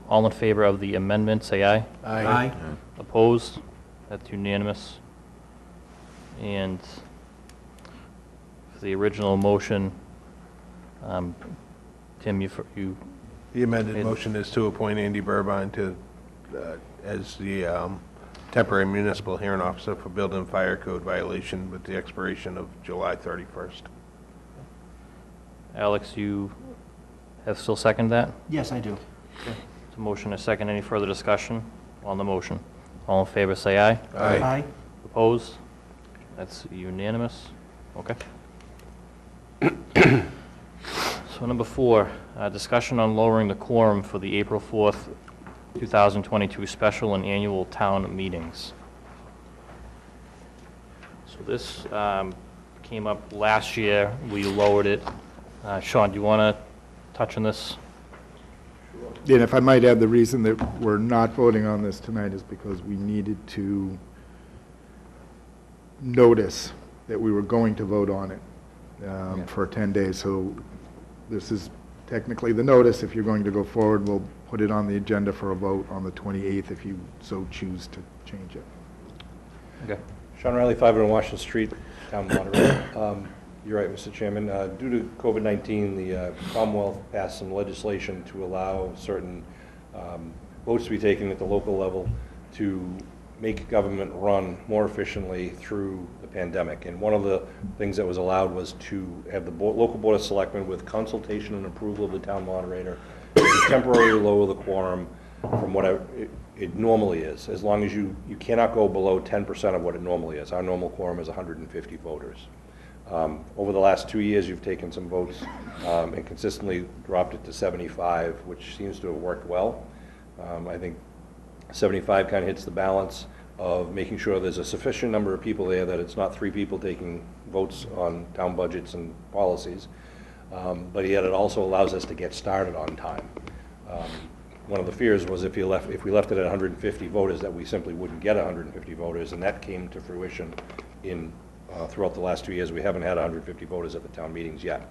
All in favor of the amendment, say aye. Aye. Opposed? That's unanimous. And for the original motion, Tim, you The amended Made- motion is to appoint Andy Burbine to, as the temporary municipal hearing officer for building and fire code violation with the expiration of July 31st. Alex, you have still seconded that? Yes, I do. It's a motion a second. Any further discussion on the motion? All in favor, say aye. Aye. Opposed? That's unanimous. Okay. So number 4, discussion on lowering the quorum for the April 4th, 2022 special and annual town meetings. So this came up last year. We lowered it. Sean, do you want to touch on this? and if I might add, the reason that we're not voting on this tonight is because we needed to notice that we were going to vote on it for 10 days. So this is technically the notice. If you're going to go forward, we'll put it on the agenda for a vote on the 28th if you so choose to change it. Okay. Sean Riley, 500 Washington Street, Town Moderator. You're right, Mr. Chairman. Due to COVID-19, the Commonwealth passed some legislation to allow certain votes to be taken at the local level to make government run more efficiently through the pandemic. And one of the things that was allowed was to have the local Board of Selectmen, with consultation and approval of the town moderator, to temporarily lower the quorum from what it normally is, as long as you cannot go below 10% of what it normally is. Our normal quorum is 150 voters. Over the last 2 years, you've taken some votes and consistently dropped it to 75, which seems to have worked well. I think 75 kind of hits the balance of making sure there's a sufficient number of people there, that it's not 3 people taking votes on town budgets and policies, but yet it also allows us to get started on time. One of the fears was if we left it at 150 voters, that we simply wouldn't get 150 voters, and that came to fruition in throughout the last 2 years. We haven't had 150 voters at the town meetings yet.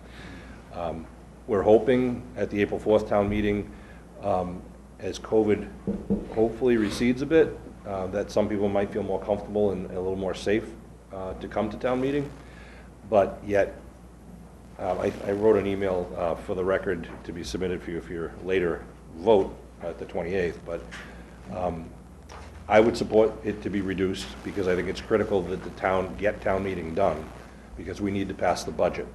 We're hoping at the April 4th town meeting, as COVID hopefully recedes a bit, that some people might feel more comfortable and a little more safe to come to town meeting. But yet, I wrote an email for the record to be submitted for you if your later vote at the 28th, but I would support it to be reduced, because I think it's critical that the town get town meeting done, because we need to pass the budget,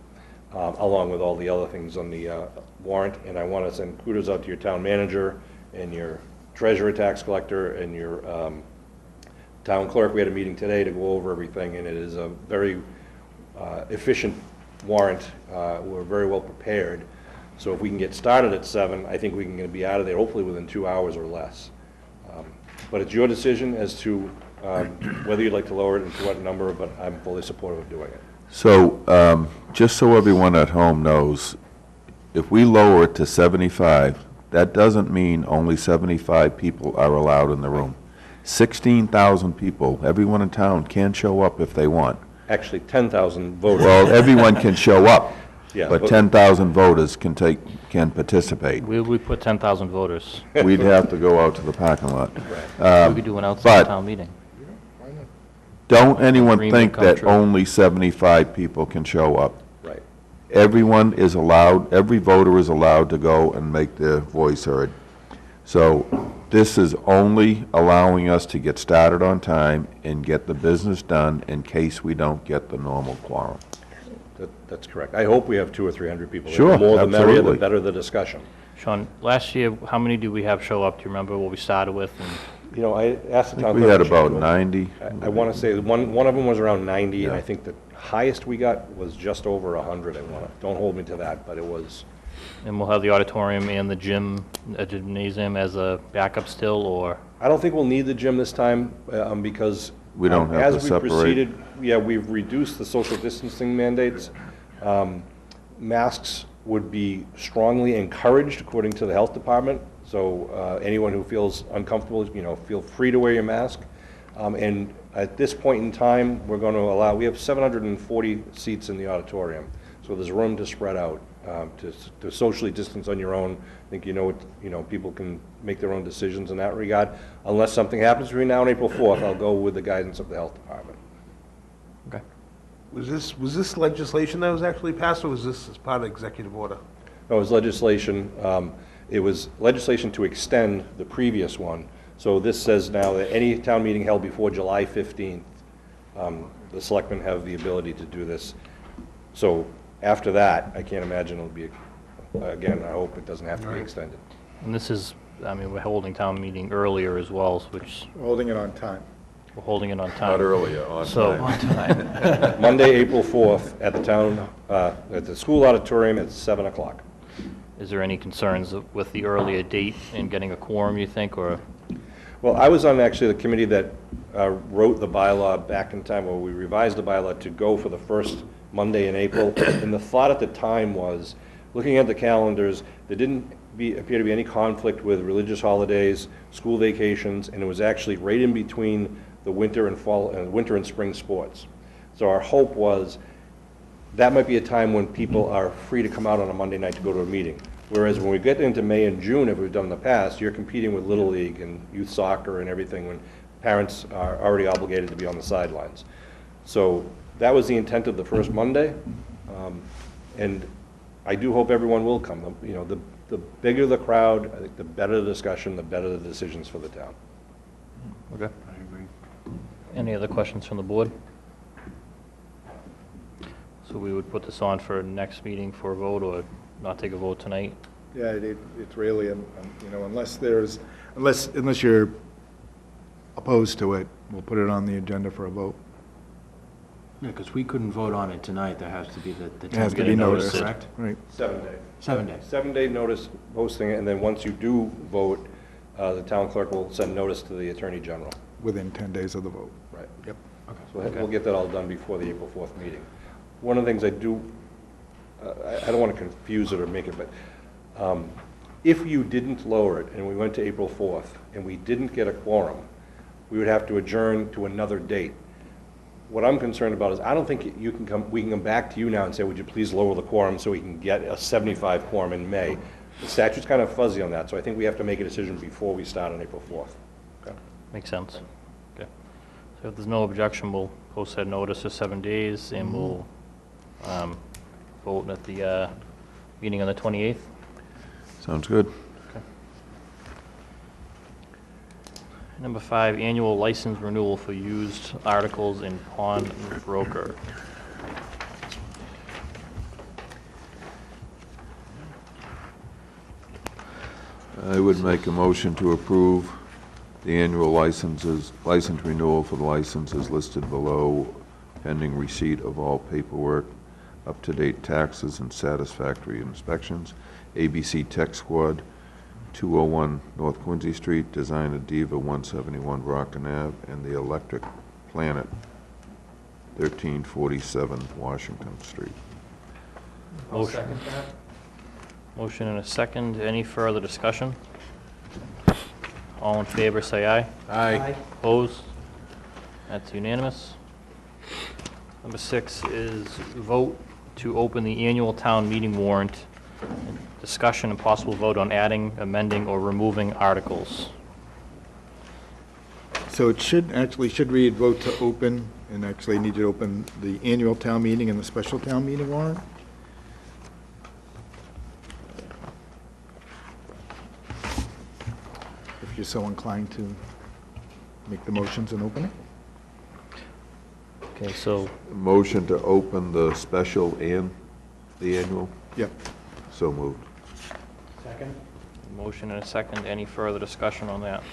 along with all the other things on the warrant. And I want to send kudos out to your town manager and your treasurer, tax collector, and your town clerk. We had a meeting today to go over everything, and it is a very efficient warrant. We're very well prepared. So if we can get started at 7, I think we can be out of there hopefully within 2 hours or less. But it's your decision as to whether you'd like to lower it and to what number, but I'm fully supportive of doing it. So, just so everyone at home knows, if we lower it to 75, that doesn't mean only 75 people are allowed in the room. 16,000 people, everyone in town can show up if they want. Actually, 10,000 voters. Well, everyone can show up, Yeah, but 10,000 voters can participate. We put 10,000 voters. We'd have to go out to the parking lot. We could do an outside town meeting. Don't anyone Dream think would come that true. only 75 people can show up. Right. Everyone is allowed, every voter is allowed to go and make their voice heard. So this is only allowing us to get started on time and get the business done in case we don't get the normal quorum. That's correct. I hope we have 200 or 300 people. Sure, The more the merrier, the absolutely. better the discussion. Sean, last year, how many did we have show up? Do you remember what we started with? And You know, I asked the I town think we clerk had to about check. 90. I want to say one of them was around 90, and Yeah. I think the highest we got was just over 100. Don't hold me to that, but it was. And we'll have the auditorium and the gymnasium as a backup still, or? I don't think we'll need the gym this time, because. We don't have to As we separate. proceeded, yeah, we've reduced the social distancing mandates. Masks would be strongly encouraged according to the health department. So anyone who feels uncomfortable, feel free to wear your mask. And at this point in time, we're going to allow, we have 740 seats in the auditorium. So there's room to spread out, to socially distance on your own. I think people can make their own decisions in that regard. Unless something happens between now and April 4th, I'll go with the guidance of the health department. Okay. Was this legislation that was actually passed, or was this as part of executive order? No, it was legislation. It was legislation to extend the previous one. So this says now that any town meeting held before July 15th, the selectmen have the ability to do this. So after that, I can't imagine it'll be, again, I hope it doesn't have to be extended. And this is, we're holding town meeting earlier as well, which Holding it on time. we're holding it on time. Not earlier, on So- time. Monday, April 4th, at the town, at the school auditorium at 7 o'clock. Is there any concerns with the earlier date and getting a quorum, you think, or? Well, I was on actually the committee that wrote the bylaw back in time, where we revised the bylaw to go for the first Monday in April. And the thought at the time was, looking at the calendars, there didn't appear to be any conflict with religious holidays, school vacations, and it was actually right in between the winter and fall, winter and spring sports. So our hope was that might be a time when people are free to come out on a Monday night to go to a meeting. Whereas when we get into May and June, as we've done in the past, you're competing with Little League and youth soccer and everything, when parents are already obligated to be on the sidelines. So that was the intent of the first Monday, and I do hope everyone will come. The bigger the crowd, I think the better the discussion, the better the decisions for the town. Okay. I agree. Any other questions from the board? So we would put this on for next meeting for a vote, or not take a vote tonight? Yeah, it's really, unless you're opposed to it, we'll put it on the agenda for a vote. Yeah, because we couldn't vote on it tonight. There has to be the It has to be Getting noticed, noticed. correct? right? 7 day. 7 days. 7-day notice posting, and then once you do vote, the town clerk will send notice to the Attorney General. Within 10 days of the vote. Right. Yep. So we'll get that all done before the April 4th meeting. One of the things I do, I don't want to confuse it or make it, but if you didn't lower it and we went to April 4th and we didn't get a quorum, we would have to adjourn to another date. What I'm concerned about is I don't think we can come back to you now and say, would you please lower the quorum so we can get a 75 quorum in May. The statute's kind of fuzzy on that, so I think we have to make a decision before we start on April 4th. Okay. Makes sense. Okay. So if there's no objection, we'll post that notice for 7 days, and we'll vote at the meeting on the 28th. Sounds good. Number 5, annual license renewal for used articles in pawn broker. I would make a motion to approve the annual license renewal for the licenses listed below, pending receipt of all paperwork, up-to-date taxes, and satisfactory inspections. ABC Tech Squad, 201 North Quincy Street, Designer Diva, 171 Rockin' Ave, and the Electric Planet, 1347 Washington Street. Motion. Motion and a second. Any further discussion? All in favor, say aye. Aye. Opposed? That's unanimous. Number 6 is vote to open the annual town meeting warrant. Discussion and possible vote on adding, amending, or removing articles. So it should read vote to open, and actually need you to open the annual town meeting and the special town meeting warrant. If you're so inclined to make the motions and open it. Okay, so Motion to open the special and the annual? Yep. So moved. second. Motion and a second. Any further discussion on that?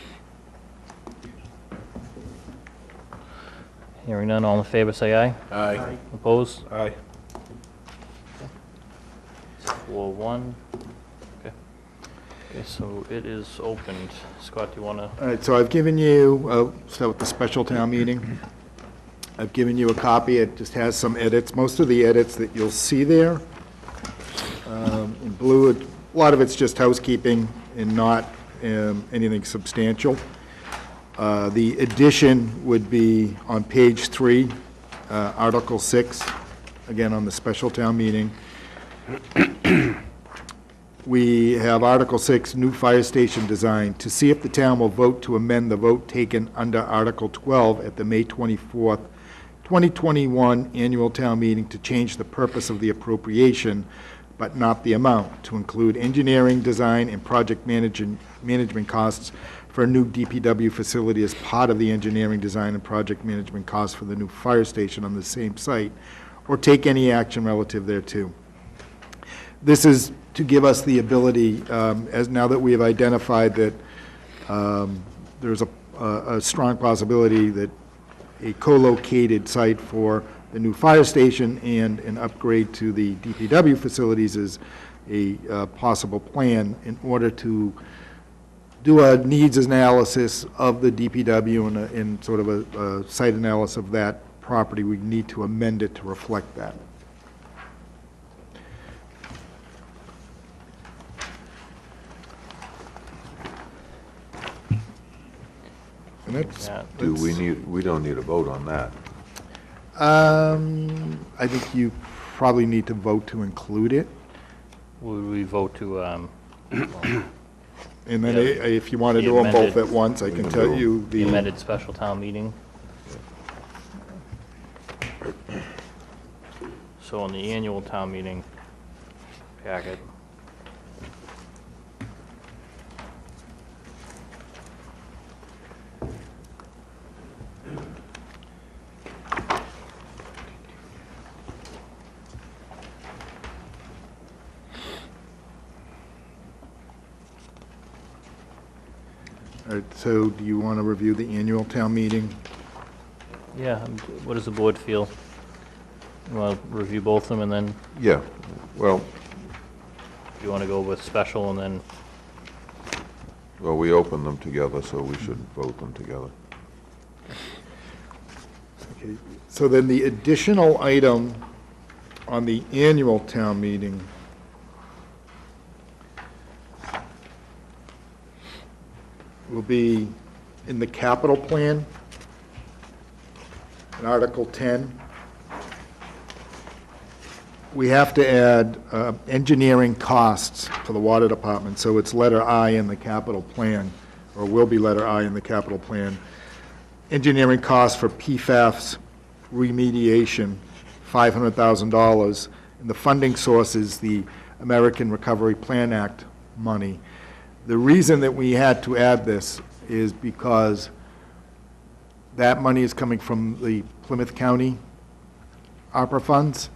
Hearing none, all in favor, say aye. Aye. Opposed? Aye. 4-1. Okay. Okay, so it is opened. Scott, do you want to? All right, so I've given you, start with the special town meeting. I've given you a copy. It just has some edits. Most of the edits that you'll see there, in blue, a lot of it's just housekeeping and not anything substantial. The addition would be on page 3, Article 6, again on the special town meeting. We have Article 6, new fire station design, to see if the town will vote to amend the vote taken under Article 12 at the May 24th, 2021 annual town meeting to change the purpose of the appropriation, but not the amount, to include engineering, design, and project management costs for a new DPW facility as part of the engineering, design, and project management costs for the new fire station on the same site, or take any action relative thereto. This is to give us the ability, as now that we have identified that there's a strong possibility that a co-located site for the new fire station and an upgrade to the DPW facilities is a possible plan. In order to do a needs analysis of the DPW and sort of a site analysis of that property, we need to amend it to reflect that. And that's, Do we don't need a vote on that. I think you probably need to vote to include it. Would we vote to, And then Yeah. if you want to The do them both amended- at once, I We can can tell do you the the, amended special town meeting? So on the annual town meeting packet, all right, so do you want to review the annual town meeting? yeah, what does the board feel? You want to review both of them, and then Yeah, well, you want to go with special, and then, we opened them together, so we should vote them together. Okay, so then the additional item on the annual town meeting will be in the capital plan, in Article 10. We have to add engineering costs for the water department, so it's letter I in the capital plan, or will be letter I in the capital plan. Engineering costs for PFAS remediation, $500,000, and the funding source is the American Recovery Plan Act money. The reason that we had to add this is because that money is coming from the Plymouth County ARPA funds,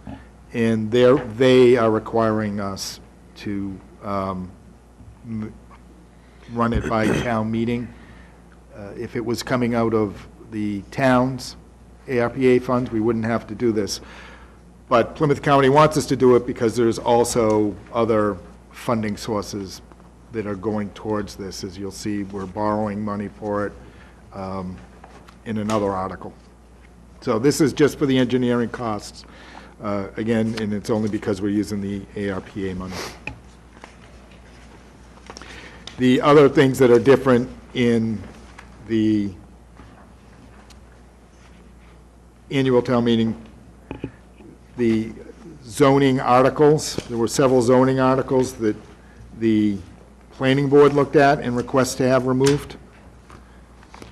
and they are requiring us to run it by town meeting. If it was coming out of the town's ARPA funds, we wouldn't have to do this. But Plymouth County wants us to do it because there's also other funding sources that are going towards this. As you'll see, we're borrowing money for it in another article. So this is just for the engineering costs, again, and it's only because we're using the ARPA money. The other things that are different in the annual town meeting, the zoning articles, there were several zoning articles that the planning board looked at and requested to have removed.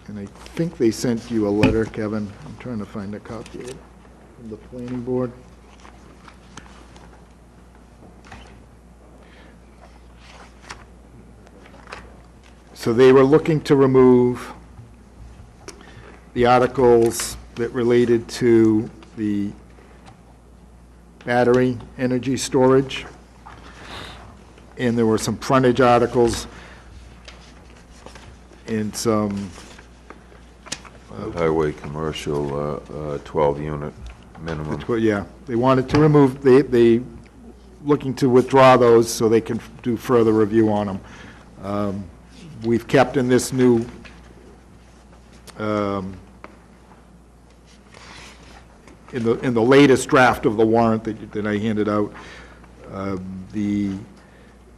And I think they sent you a letter, Kevin. I'm trying to find a copy of it from the planning board. So they were looking to remove the articles that related to the battery energy storage. And there were some frontage articles and some Highway commercial, 12-unit minimum. yeah, they wanted to remove, they looking to withdraw those so they can do further review on them. We've kept in this new in the latest draft of the warrant that I handed out, the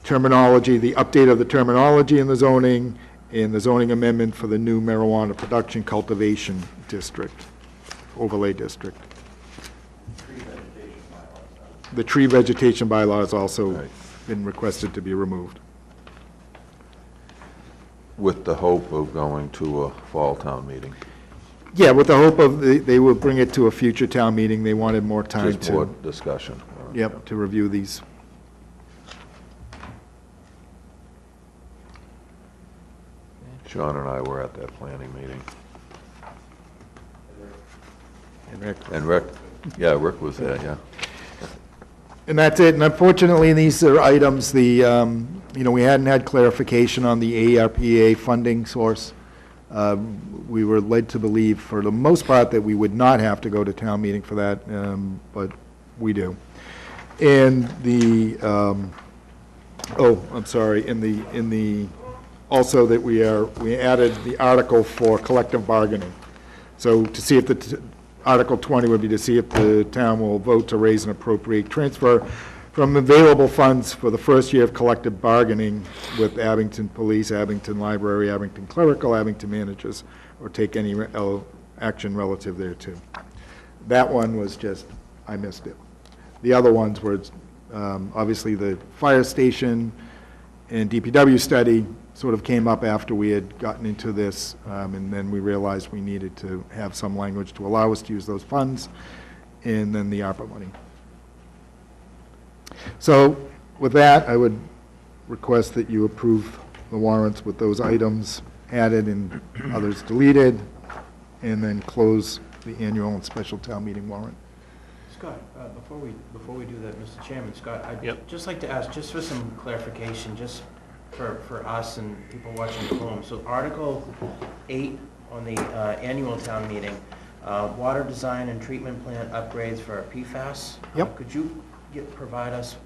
terminology, the update of the terminology in the zoning, and the zoning amendment for the new marijuana production cultivation district, overlay district. The tree vegetation bylaw has also been requested to be removed. With the hope of going to a fall town meeting. Yeah, with the hope of they will bring it to a future town meeting. They wanted more time Just more discussion. Yep, to review these. Sean and I were at that planning meeting. And Rick, yeah, Rick was there, yeah. And that's it. And unfortunately, these are items, we hadn't had clarification on the ARPA funding source. We were led to believe, for the most part, that we would not have to go to town meeting for that, but we do. And the, I'm sorry, also that we added the article for collective bargaining. So to see if Article 20 would be to see if the town will vote to raise and appropriate transfer from available funds for the first year of collective bargaining with Abington Police, Abington Library, Abington Clerical, Abington Managers, or take any action relative thereto. That one was just, I missed it. The other ones were obviously the fire station and DPW study sort of came up after we had gotten into this, and then we realized we needed to have some language to allow us to use those funds, and then the ARPA money. So with that, I would request that you approve the warrants with those items added and others deleted, and then close the annual and special town meeting warrant. Scott, before we do that, Mr. Chairman, Scott, I'd Yep. just like to ask, just for some clarification, just for us and people watching at home. So Article 8 on the annual town meeting, water design and treatment plant upgrades for PFAS. Yep. Could you provide us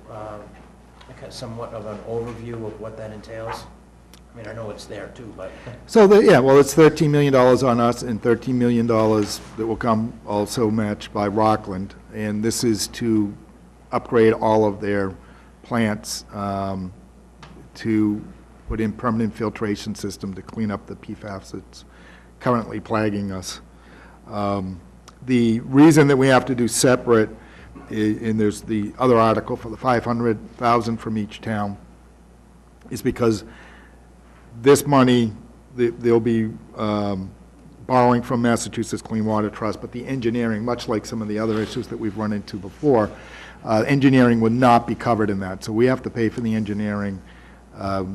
somewhat of an overview of what that entails? I mean, I know it's there too, but. So, it's $13 million on us and $13 million that will come also matched by Rockland. And this is to upgrade all of their plants to put in permanent filtration system to clean up the PFAS that's currently plaguing us. The reason that we have to do separate, and there's the other article for the $500,000 from each town, is because this money, they'll be borrowing from Massachusetts Clean Water Trust, but the engineering, much like some of the other issues that we've run into before, engineering would not be covered in that. So we have to pay for the engineering.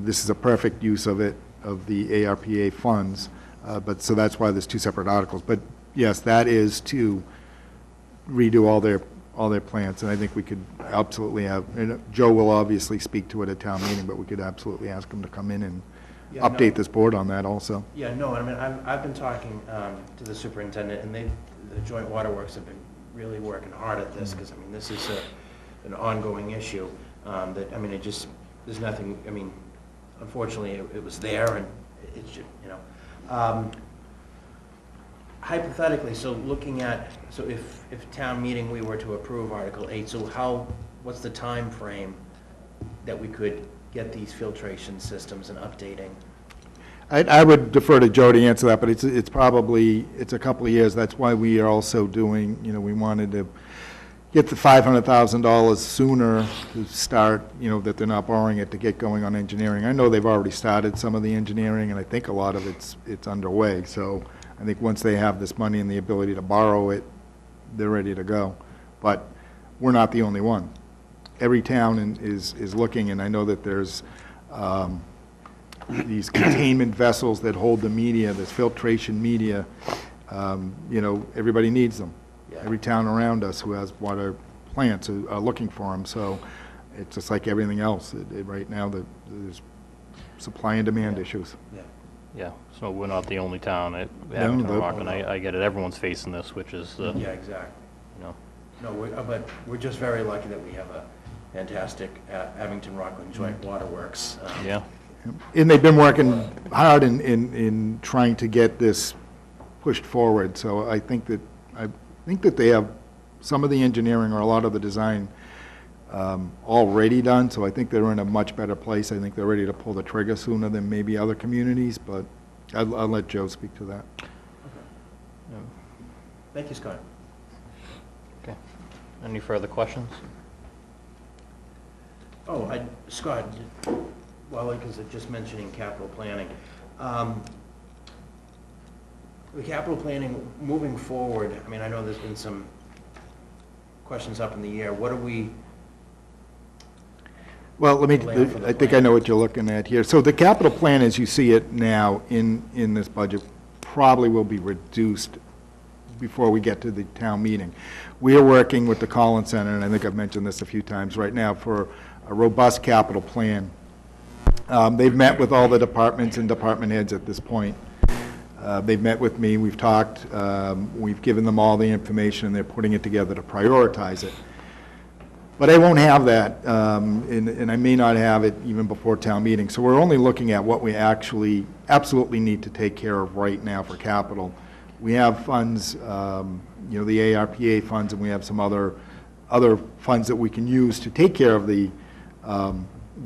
This is a perfect use of it, of the ARPA funds, so that's why there's two separate articles. But yes, that is to redo all their plants, and I think we could absolutely have, and Joe will obviously speak to it at town meeting, but we could absolutely ask him to come in and update this board on that also. Yeah, no, I mean, I've been talking to the superintendent, and the Joint Waterworks have been really working hard at this, because, I mean, this is an ongoing issue that, I mean, there's nothing, I mean, unfortunately, it was there, and it should, hypothetically, so looking at, so if town meeting, we were to approve Article 8, so what's the time frame that we could get these filtration systems and updating? I would defer to Joe to answer that, but it's probably, it's a couple of years. That's why we are also doing, we wanted to get the $500,000 sooner to start, that they're not borrowing it to get going on engineering. I know they've already started some of the engineering, and I think a lot of it's underway. So I think once they have this money and the ability to borrow it, they're ready to go. But we're not the only one. Every town is looking, and I know that there's these containment vessels that hold the media, this filtration media, everybody needs them. Yeah. Every town around us who has water plants are looking for them, so it's just like everything else. Right now, there's supply and demand issues. Yeah. Yeah, so we're not the only town at No, Abington Rock, and I get it, everyone's facing this, which is, Yeah, exactly. No, but we're just very lucky that we have a fantastic Abington Rockland Joint Waterworks. Yeah. And they've been working hard in trying to get this pushed forward, so I think that they have some of the engineering or a lot of the design already done, so I think they're in a much better place. I think they're ready to pull the trigger sooner than maybe other communities, but I'll let Joe speak to that. Thank you, Scott. Okay. Any further questions? Oh, Scott, because just mentioning capital planning. The capital planning, moving forward, I know there's been some questions up in the air. What are we? Well, I think I know what you're looking at here. So the capital plan, as you see it now in this budget, probably will be reduced before we get to the town meeting. We are working with the Collins Center, and I think I've mentioned this a few times right now, for a robust capital plan. They've met with all the departments and department heads at this point. They've met with me, we've talked, we've given them all the information, and they're putting it together to prioritize it. But I won't have that, and I may not have it even before town meeting. So we're only looking at what we actually absolutely need to take care of right now for capital. We have funds, the ARPA funds, and we have some other funds that we can use to take care of the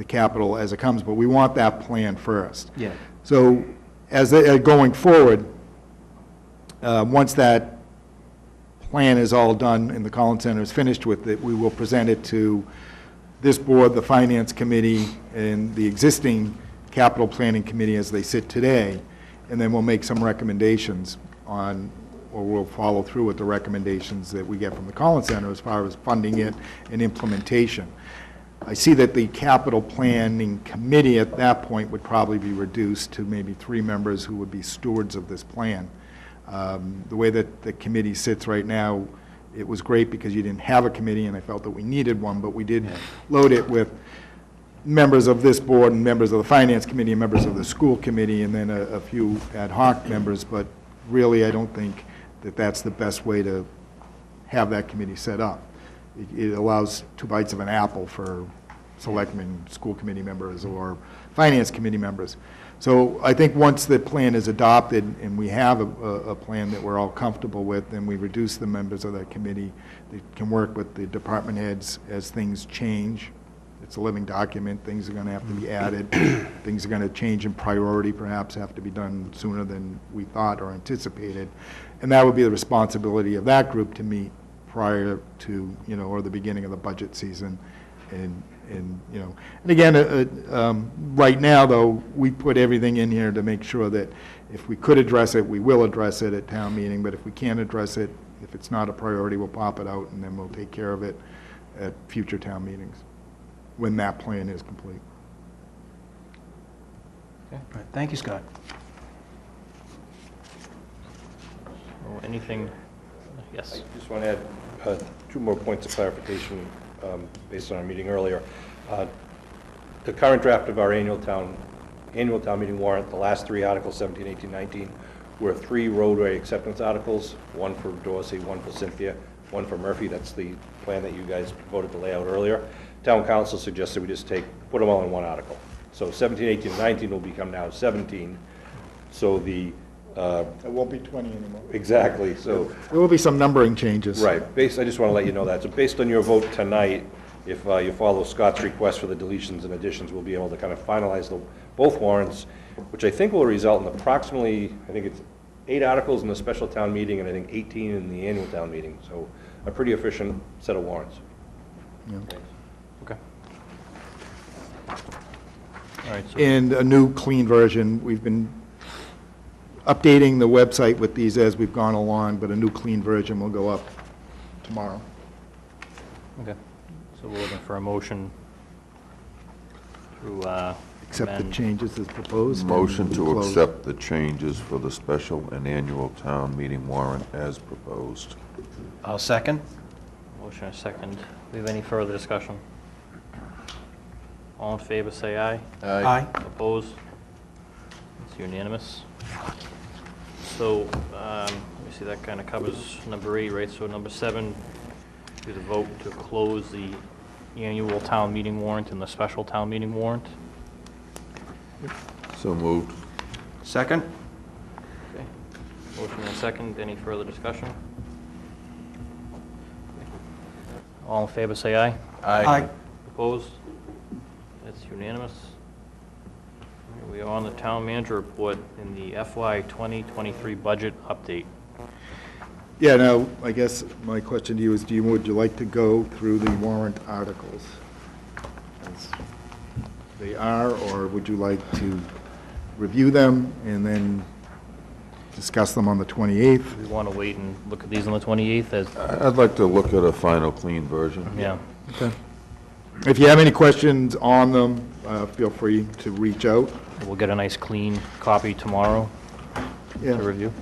capital as it comes, but we want that plan first. Yeah. So as going forward, once that plan is all done and the Collins Center is finished with it, we will present it to this board, the Finance Committee, and the existing Capital Planning Committee as they sit today, and then we'll make some recommendations on, or we'll follow through with the recommendations that we get from the Collins Center as far as funding it and implementation. I see that the Capital Planning Committee at that point would probably be reduced to maybe 3 members who would be stewards of this plan. The way that the committee sits right now, it was great because you didn't have a committee, and I felt that we needed one, but we did load it with members of this board and members of the Finance Committee and members of the School Committee, and then a few ad hoc members, but really I don't think that that's the best way to have that committee set up. It allows 2 bites of an apple for selectmen, school committee members, or finance committee members. So I think once the plan is adopted and we have a plan that we're all comfortable with, then we reduce the members of that committee. They can work with the department heads as things change. It's a living document. Things are going to have to be added. Things are going to change in priority, perhaps have to be done sooner than we thought or anticipated. And that would be the responsibility of that group to meet prior to, or the beginning of the budget season. And again, right now, though, we put everything in here to make sure that if we could address it, we will address it at town meeting, but if we can't address it, if it's not a priority, we'll pop it out, and then we'll take care of it at future town meetings, when that plan is complete. Okay. All right. Thank you, Scott. Oh, anything? Yes. I just want to add 2 more points of clarification based on our meeting earlier. The current draft of our annual town meeting warrant, the last 3 articles, 17, 18, 19, were 3 roadway acceptance articles, 1 for Dorsey, 1 for Cynthia, 1 for Murphy. That's the plan that you guys voted to lay out earlier. Town council suggested we just put them all in 1 article. So 17, 18, and 19 will become now 17. So the It won't be 20 anymore. Exactly, so, There will be some numbering changes. right, I just want to let you know that. So based on your vote tonight, if you follow Scott's request for the deletions and additions, we'll be able to kind of finalize both warrants, which I think will result in approximately, I think it's 8 articles in the special town meeting, and I think 18 in the annual town meeting. So a pretty efficient set of warrants. Yeah. Okay. All right, so And a new clean version. We've been updating the website with these as we've gone along, but a new clean version will go up tomorrow. okay. So we're looking for a motion to Accept the amend. changes as proposed. and Motion to close. accept the changes for the special and annual town meeting warrant as proposed. I'll second. Motion and second. Do we have any further discussion? All in favor, say aye. Aye. Opposed? It's unanimous. So, let me see, that kind of covers number 8, right? So number 7, do the vote to close the annual town meeting warrant and the special town meeting warrant. So moved. Second? Okay. Motion and second. Any further discussion? All in favor, say aye. Aye. Opposed? That's unanimous. We are on the town manager report in the FY 2023 budget update. Yeah, now, I guess my question to you is, would you like to go through the warrant articles as they are, or would you like to review them and then discuss them on the 28th? We want to wait and look at these on the 28th as, I'd like to look at a final clean version. yeah. Okay. If you have any questions on them, feel free to reach out. We'll get a nice clean copy tomorrow to Yeah. review.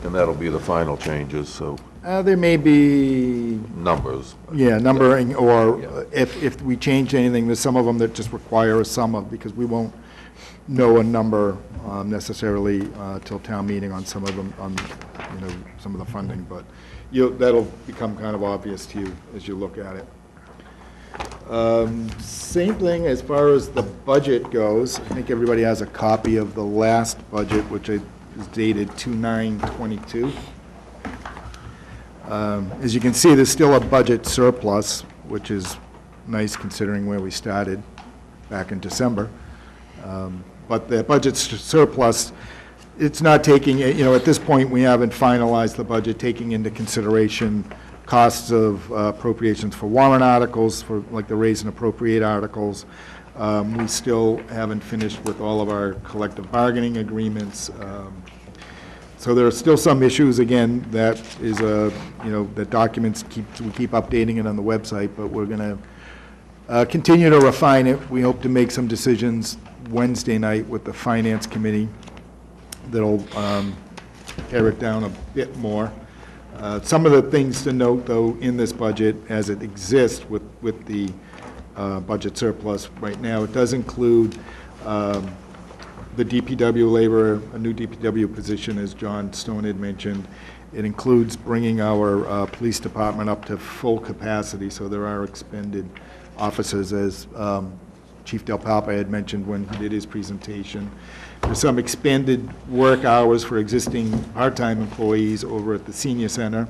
And that'll be the final changes, so There may be, numbers. yeah, numbering, or Yeah. if we change anything, there's some of them that just require a sum of, because we won't know a number necessarily till town meeting on some of them, on, some of the funding, but that'll become kind of obvious to you as you look at it. Same thing as far as the budget goes. I think everybody has a copy of the last budget, which is dated 2/9/22. As you can see, there's still a budget surplus, which is nice considering where we started back in December. But the budget surplus, it's not taking, at this point, we haven't finalized the budget, taking into consideration costs of appropriations for warrant articles, for like the raise and appropriate articles. We still haven't finished with all of our collective bargaining agreements. So there are still some issues, again, that is the documents we keep updating it on the website, but we're going to continue to refine it. We hope to make some decisions Wednesday night with the Finance Committee that'll pare it down a bit more. Some of the things to note, though, in this budget, as it exists with the budget surplus right now, it does include the DPW labor, a new DPW position, as John Stone had mentioned. It includes bringing our police department up to full capacity, so there are expended officers, as Chief Del Papa had mentioned when he did his presentation. There's some expanded work hours for existing part-time employees over at the senior center.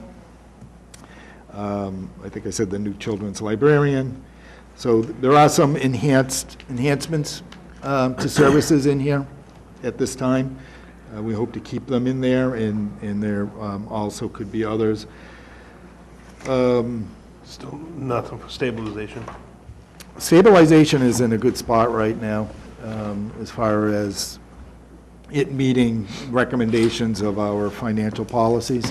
I think I said the new children's librarian. So there are some enhancements to services in here at this time. We hope to keep them in there, and there also could be others. Still nothing for stabilization. Stabilization is in a good spot right now, as far as it meeting recommendations of our financial policies.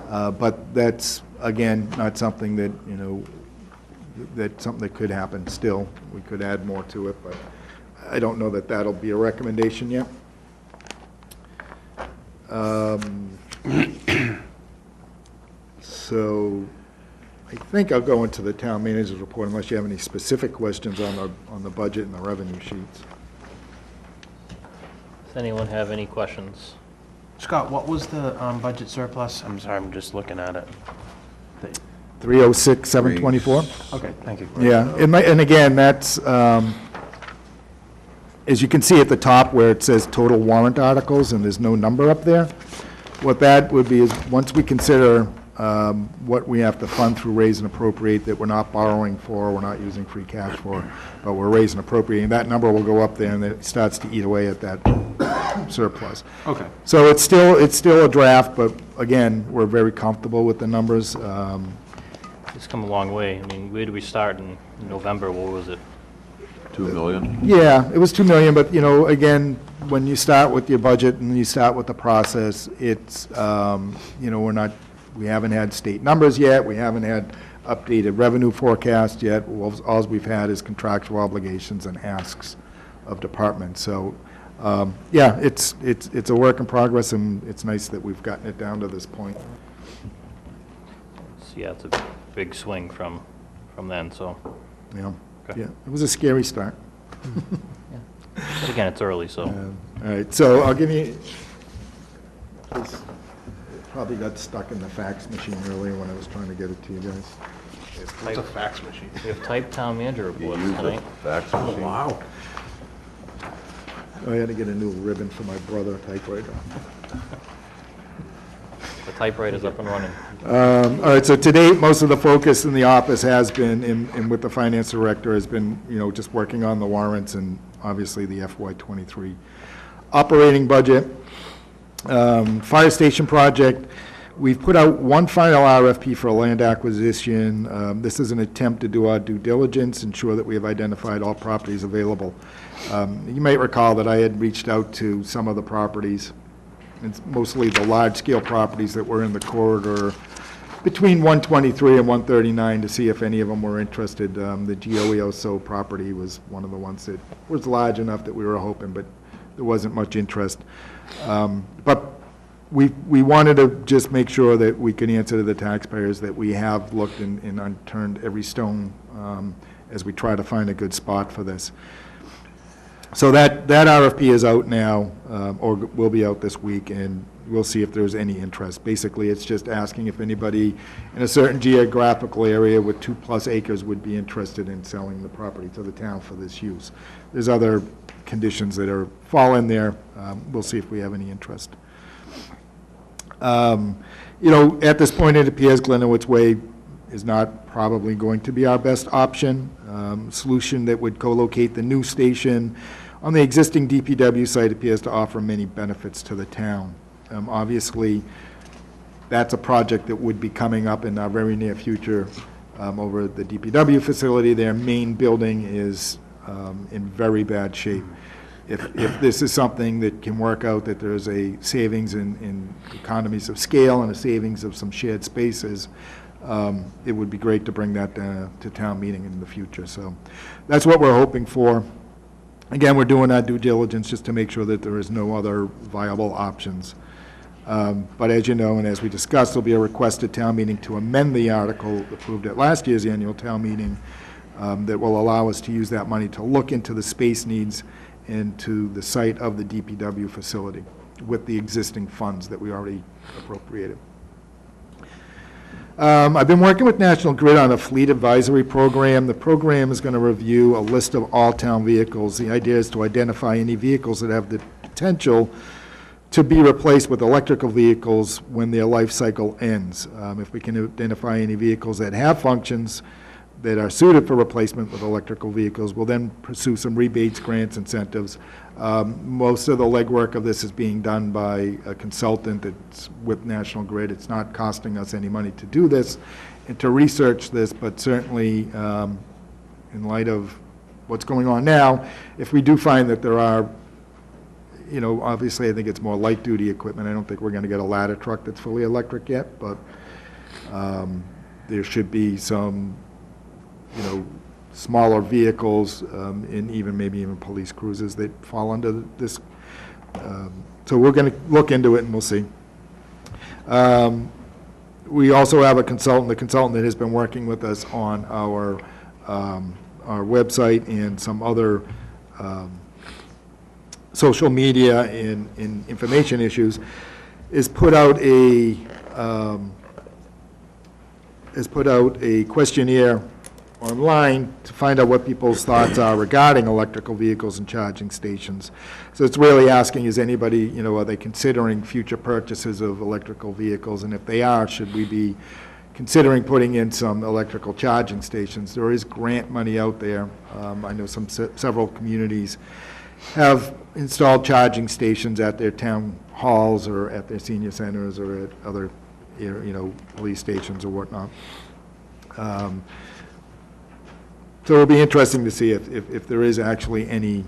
But that's, again, not something that, that's something that could happen still. We could add more to it, but I don't know that that'll be a recommendation yet. So I think I'll go into the town manager's report unless you have any specific questions on the budget and the revenue sheets. Does anyone have any questions? Scott, what was the budget surplus? I'm sorry, I'm just looking at it. 306,724? Okay, thank you. Yeah, and again, that's, As you can see at the top where it says total warrant articles and there's no number up there, what that would be is, once we consider what we have to fund through raise and appropriate that we're not borrowing for, we're not using free cash for, but we're raise and appropriating, that number will go up there and it starts to eat away at that surplus. Okay. So it's still a draft, but again, we're very comfortable with the numbers. It's come a long way. I mean, where did we start in November? What was it? 2 million? Yeah, it was 2 million, but, you know, again, when you start with your budget and you start with the process, it's, you know, we haven't had state numbers yet, we haven't had updated revenue forecast yet. All we've had is contractual obligations and asks of departments. So, yeah, it's a work in progress, and it's nice that we've gotten it down to this point. Yeah, it's a big swing from then, so. Yeah, Okay. yeah, it was a scary start. But again, it's early, so. All right, so I'll give you, this probably got stuck in the fax machine earlier when I was trying to get it to you guys. It's a fax machine. We have typed town manager You reports use tonight. a fax machine? Wow. I had to get a new ribbon for my brother typewriter. The typewriter's up and running. All right, so to date, most of the focus in the office has been, and with the finance director, has been, you know, just working on the warrants and obviously the FY23 operating budget. Fire station project, we've put out one final RFP for a land acquisition. This is an attempt to do our due diligence, ensure that we have identified all properties available. You might recall that I had reached out to some of the properties, it's mostly the large-scale properties that were in the corridor between 123 and 139 to see if any of them were interested. The GOEOSO property was one of the ones that was large enough that we were hoping, but there wasn't much interest. But we wanted to just make sure that we can answer to the taxpayers that we have looked and unturned every stone as we try to find a good spot for this. So that RFP is out now, or will be out this week, and we'll see if there's any interest. Basically, it's just asking if anybody in a certain geographical area with 2+ acres would be interested in selling the property to the town for this use. There's other conditions that fall in there. We'll see if we have any interest. You know, at this point, it appears Glenowitz Way is not probably going to be our best option. Solution that would co-locate the new station on the existing DPW site appears to offer many benefits to the town. Obviously, that's a project that would be coming up in our very near future over at the DPW facility. Their main building is in very bad shape. If this is something that can work out, that there's a savings in economies of scale and a savings of some shared spaces, it would be great to bring that to town meeting in the future. So that's what we're hoping for. Again, we're doing our due diligence just to make sure that there is no other viable options. But as you know, and as we discussed, there'll be a request at town meeting to amend the article approved at last year's annual town meeting that will allow us to use that money to look into the space needs into the site of the DPW facility with the existing funds that we already appropriated. I've been working with National Grid on a fleet advisory program. The program is going to review a list of all town vehicles. The idea is to identify any vehicles that have the potential to be replaced with electrical vehicles when their life cycle ends. If we can identify any vehicles that have functions that are suited for replacement with electrical vehicles, we'll then pursue some rebates, grants, incentives. Most of the legwork of this is being done by a consultant that's with National Grid. It's not costing us any money to do this and to research this, but certainly in light of what's going on now, if we do find that there are, you know, obviously I think it's more light-duty equipment. I don't think we're going to get a ladder truck that's fully electric yet, but there should be some, you know, smaller vehicles and even maybe even police cruisers that fall under this. So we're going to look into it and we'll see. We also have a consultant, the consultant that has been working with us on our website and some other social media and information issues, is put out a questionnaire online to find out what people's thoughts are regarding electrical vehicles and charging stations. So it's really asking, is anybody, you know, are they considering future purchases of electrical vehicles? And if they are, should we be considering putting in some electrical charging stations? There is grant money out there. I know several communities have installed charging stations at their town halls or at their senior centers or at other, you know, police stations or whatnot. So it'll be interesting to see if there is actually any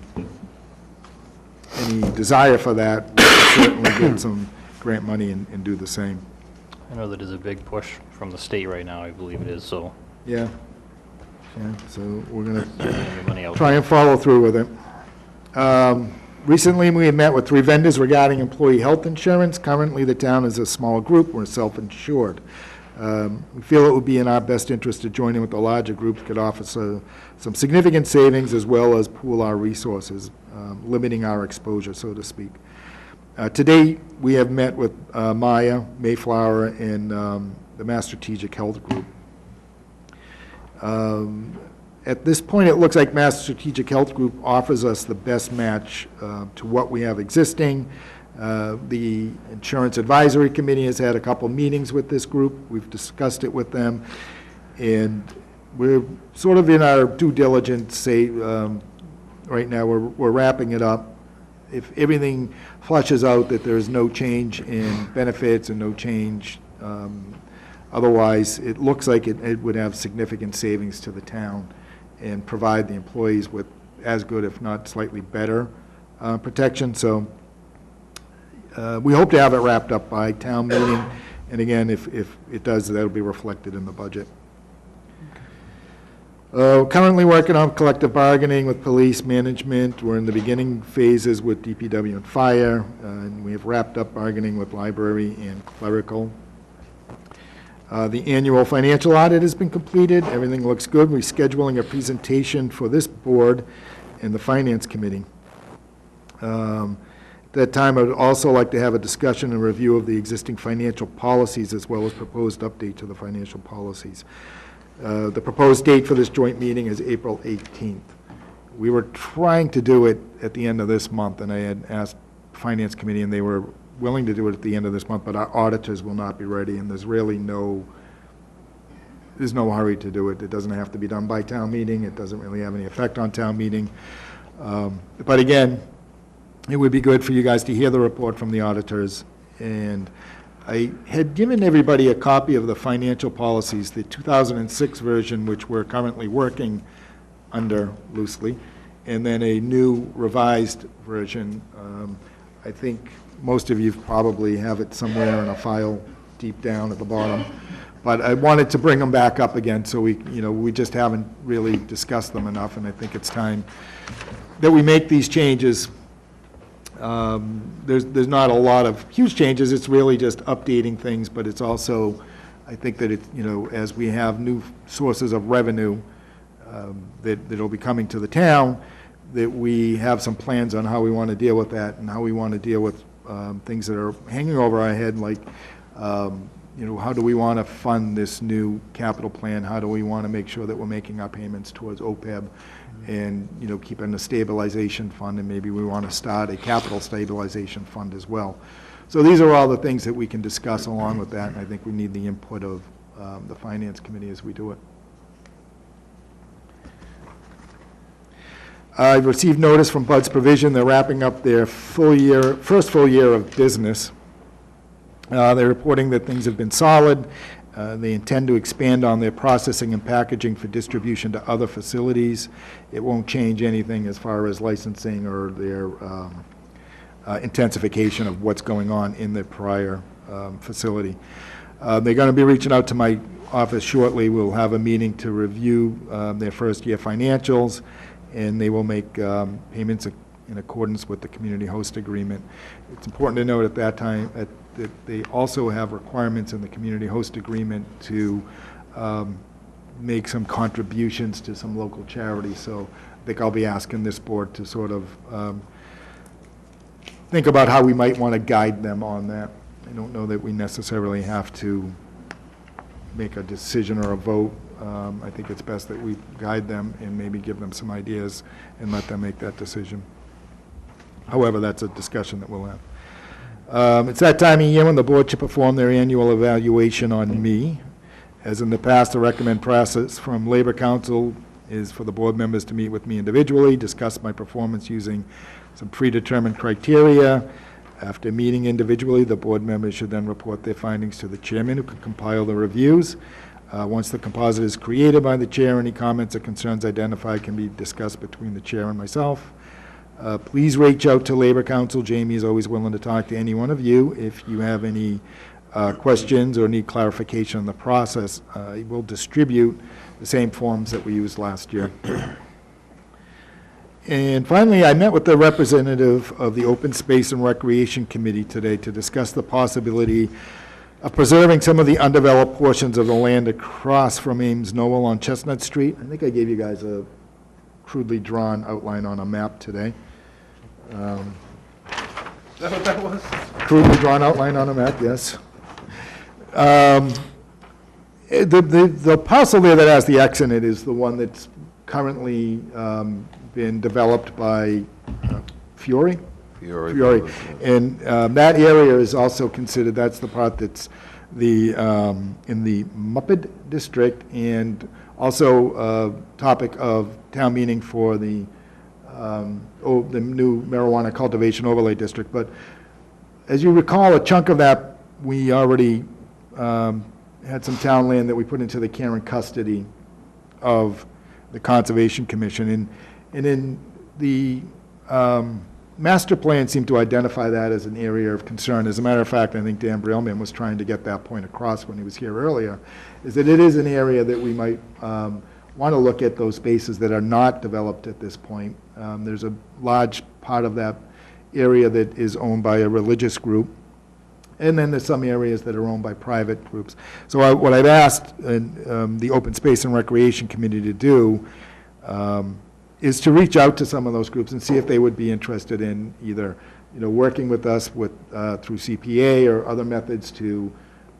desire for that. We can certainly get some grant money and do the same. I know that there's a big push from the state right now, I believe it is, so. Yeah. Yeah, so we're going Money to out try and follow through with it. Recently, we have met with 3 vendors regarding employee health insurance. Currently, the town is a small group. We're self-insured. We feel it would be in our best interest to join in with the larger groups, could offer some significant savings as well as pool our resources, limiting our exposure, so to speak. To date, we have met with Maya, Mayflower, and the Mass Strategic Health Group. At this point, it looks like Mass Strategic Health Group offers us the best match to what we have existing. The Insurance Advisory Committee has had a couple meetings with this group. We've discussed it with them, and we're sort of in our due diligence, right now we're wrapping it up. If everything flushes out that there is no change in benefits and no change otherwise, it looks like it would have significant savings to the town and provide the employees with as good, if not slightly better, protection. So we hope to have it wrapped up by town meeting, and again, if it does, that'll be reflected in the budget. Currently working on collective bargaining with police management. We're in the beginning phases with DPW and fire, and we have wrapped up bargaining with library and clerical. The annual financial audit has been completed. Everything looks good. We're scheduling a presentation for this board and the finance committee. At that time, I would also like to have a discussion and review of the existing financial policies as well as proposed update to the financial policies. The proposed date for this joint meeting is April 18th. We were trying to do it at the end of this month, and I had asked the Finance Committee, and they were willing to do it at the end of this month, but our auditors will not be ready, and there's really no hurry to do it. It doesn't have to be done by town meeting. It doesn't really have any effect on town meeting. But again, it would be good for you guys to hear the report from the auditors. And I had given everybody a copy of the financial policies, the 2006 version, which we're currently working under loosely, and then a new revised version. I think most of you probably have it somewhere in a file deep down at the bottom. But I wanted to bring them back up again, so we just haven't really discussed them enough, and I think it's time that we make these changes. There's not a lot of huge changes. It's really just updating things, but it's also, I think that as we have new sources of revenue that'll be coming to the town, that we have some plans on how we want to deal with that and how we want to deal with things that are hanging over our head, like how do we want to fund this new capital plan? How do we want to make sure that we're making our payments towards OPEB? And keeping a stabilization fund, and maybe we want to start a capital stabilization fund as well. So these are all the things that we can discuss along with that, and I think we need the input of the Finance Committee as we do it. I've received notice from Bud's Provision. They're wrapping up their first full year of business. They're reporting that things have been solid. They intend to expand on their processing and packaging for distribution to other facilities. It won't change anything as far as licensing or their intensification of what's going on in the prior facility. They're going to be reaching out to my office shortly. We'll have a meeting to review their first year financials, and they will make payments in accordance with the community host agreement. It's important to note at that time that they also have requirements in the community host agreement to make some contributions to some local charities. So I think I'll be asking this board to sort of think about how we might want to guide them on that. I don't know that we necessarily have to make a decision or a vote, I think it's best that we guide them and maybe give them some ideas and let them make that decision. However, that's a discussion that we'll have. It's that time of year when the board should perform their annual evaluation on me. As in the past, the recommend process from Labor Council is for the board members to meet with me individually, discuss my performance using some predetermined criteria. After meeting individually, the board members should then report their findings to the chairman, who can compile the reviews. Once the composite is created by the chair, any comments or concerns identified can be discussed between the chair and myself. Please reach out to Labor Council. Jamie is always willing to talk to any one of you if you have any questions or need clarification on the process. We'll distribute the same forms that we used last year. And finally, I met with the representative of the Open Space and Recreation Committee today to discuss the possibility of preserving some of the undeveloped portions of the land across from Ames Knoll on Chestnut Street. I think I gave you guys a crudely drawn outline on a map today. Is that what that was? Crudely drawn outline on a map, yes. The parcel there that has the X in it is the one that's currently been developed by Fiore. And that area is also considered, that's the part that's the in the Muppet district, and also topic of town meeting for the new marijuana cultivation overlay district. But as you recall, a chunk of that we already had some town land that we put into the care and custody of the Conservation Commission. And in the master plan seemed to identify that as an area of concern. As a matter of fact, I think Dan Brailman was trying to get that point across when he was here earlier, is that it is an area that we might want to look at those spaces that are not developed at this point. There's a large part of that area that is owned by a religious group, and then there's some areas that are owned by private groups. So what I've asked the Open Space and Recreation Committee to do is to reach out to some of those groups and see if they would be interested in either, working with us with through CPA or other methods to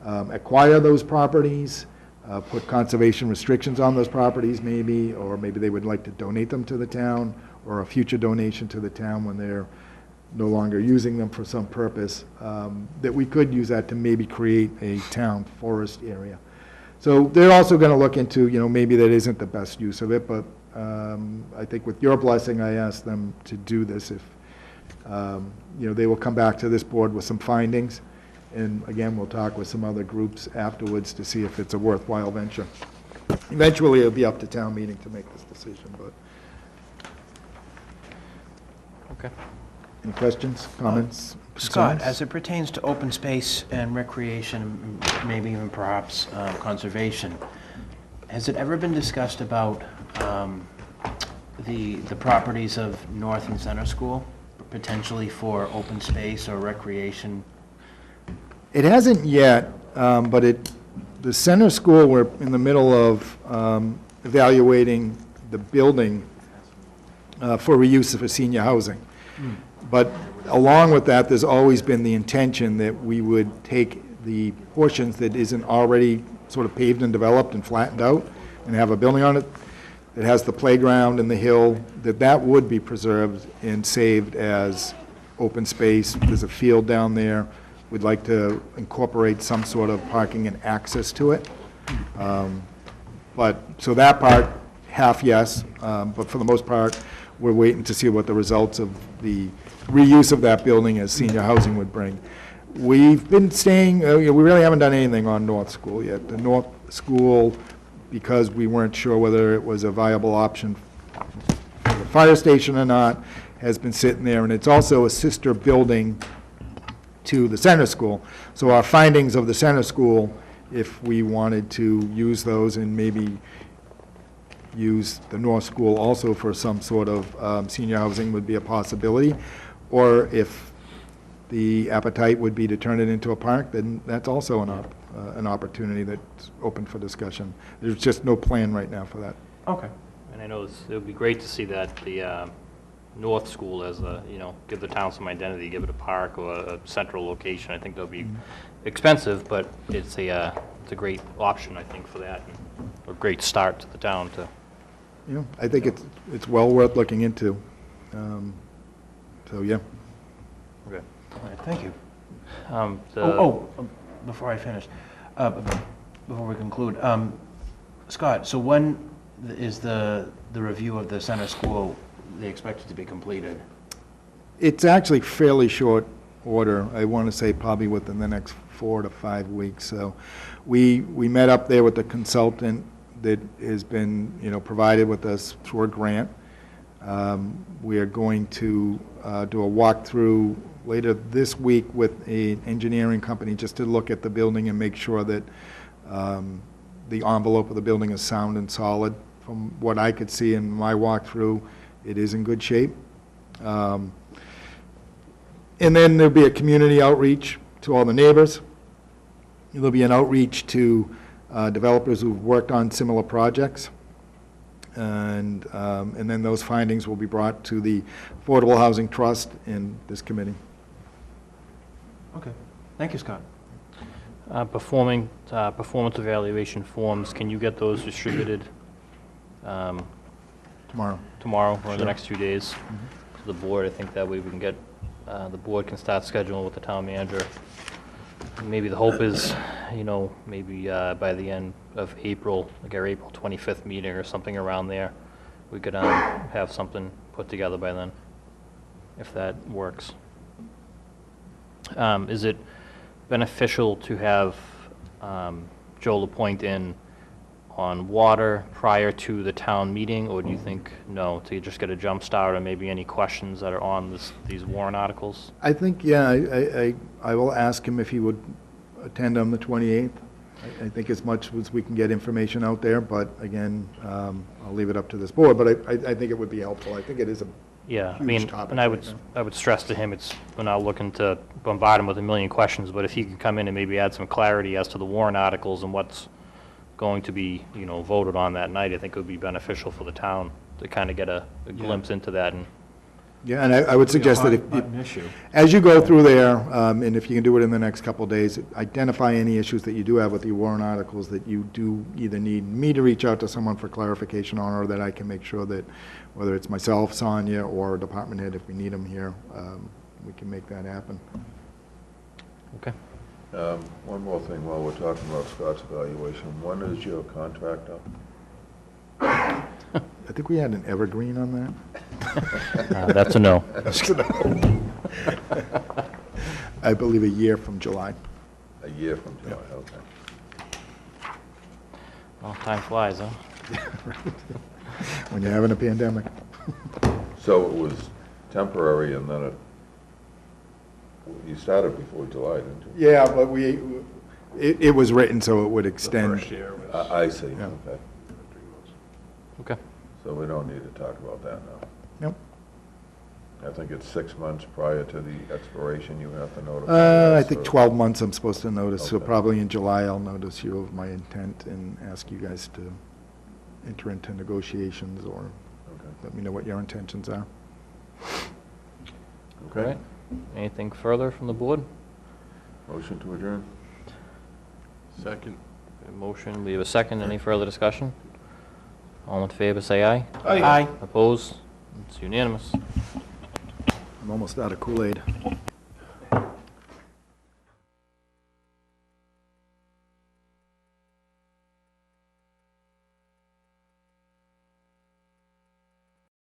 acquire those properties, put conservation restrictions on those properties maybe, or maybe they would like to donate them to the town, or a future donation to the town when they're no longer using them for some purpose, that we could use that to maybe create a town forest area. So they're also going to look into, maybe that isn't the best use of it, but I think with your blessing, I asked them to do this if, they will come back to this board with some findings. And again, we'll talk with some other groups afterwards to see if it's a worthwhile venture. Eventually, it'll be up to town meeting to make this decision, but. Okay. Any questions, comments? Scott, concerns? as it pertains to open space and recreation, maybe even perhaps conservation, has it ever been discussed about the properties of North and Center School, potentially for open space or recreation? It hasn't yet, but the Center School, we're in the middle of evaluating the building for reuse for senior housing. But along with that, there's always been the intention that we would take the portions that isn't already sort of paved and developed and flattened out and have a building on it that has the playground and the hill, that would be preserved and saved as open space. There's a field down there. We'd like to incorporate some sort of parking and access to it. So that part, half yes, but for the most part, we're waiting to see what the results of the reuse of that building as senior housing would bring. We've been staying, we really haven't done anything on North School yet. The North School, because we weren't sure whether it was a viable option for the fire station or not, has been sitting there, and it's also a sister building to the Center School. So our findings of the Center School, if we wanted to use those and maybe use the North School also for some sort of senior housing, would be a possibility. Or if the appetite would be to turn it into a park, then that's also an opportunity that's open for discussion. There's just no plan right now for that. Okay. And I know it would be great to see that the North School as a, give the town some identity, give it a park or a central location. I think that'll be expensive, but it's a it's a great option, I think, for that, and a great start to the town to. You know, I think it's well worth looking into. So, yeah. Okay. All right, thank you. The- Before I finish, before we conclude, Scott, so when is the review of the center school, they expect it to be completed? It's actually fairly short order. I want to say probably within the next 4 to 5 weeks. So we met up there with the consultant that has been, provided with us through a grant. We are going to do a walkthrough later this week with an engineering company just to look at the building and make sure that the envelope of the building is sound and solid. From what I could see in my walkthrough, it is in good shape. And then there'll be a community outreach to all the neighbors. There'll be an outreach to developers who've worked on similar projects. And then those findings will be brought to the Affordable Housing Trust and this committee. Okay, thank you, Scott. Performance evaluation forms, can you get those distributed Tomorrow. tomorrow or in the Sure. next 2 days to the board? I think that way we can get, the board can start scheduling with the town manager. Maybe the hope is, maybe by the end of April, like our April 25th meeting or something around there, we could have something put together by then, if that works. Is it beneficial to have Joel Appoint in on water prior to the town meeting, or do you think no, to just get a jump start, or maybe any questions that are on these warrant articles? I think, yeah, I will ask him if he would attend on the 28th. I think as much as we can get information out there, but again, I'll leave it up to this board, but I think it would be helpful. I think it is a Yeah, I huge mean, topic and I right would stress to him, we're not looking to bombard him with a million questions, but if he could come in and maybe add some clarity as to the warrant articles and what's going to be, voted on that night, I think it would be beneficial for the town to kind of get a glimpse into that. And Yeah, and I would suggest that Button issue. as you go through there, and if you can do it in the next couple of days, identify any issues that you do have with your warrant articles that you do either need me to reach out to someone for clarification on, or that I can make sure that, whether it's myself, Sonia, or a department head, if we need them here, we can make that happen. Okay. One more thing while we're talking about Scott's evaluation. When is your contract up? I think we had an evergreen on that. That's a no. I believe a year from July. A year from July, okay. Well, time flies, huh? When you're having a pandemic. So it was temporary and then you started before July, didn't you? Yeah, but it was written so it would extend. First year was I see, Yeah. okay. 3 months. Okay. So we don't need to talk about that now. Nope. I think it's 6 months prior to the expiration you have to notify. I us, think or- 12 months I'm supposed to notice, so Okay. probably in July I'll notice you of my intent and ask you guys to enter into negotiations or Okay. let me know what your intentions are. All Okay. right. Anything further from the board? Motion to adjourn? Second. A motion, we have a second. Any further discussion? All in favor, say aye. Aye. Opposed? It's unanimous. I'm almost out of Kool-Aid.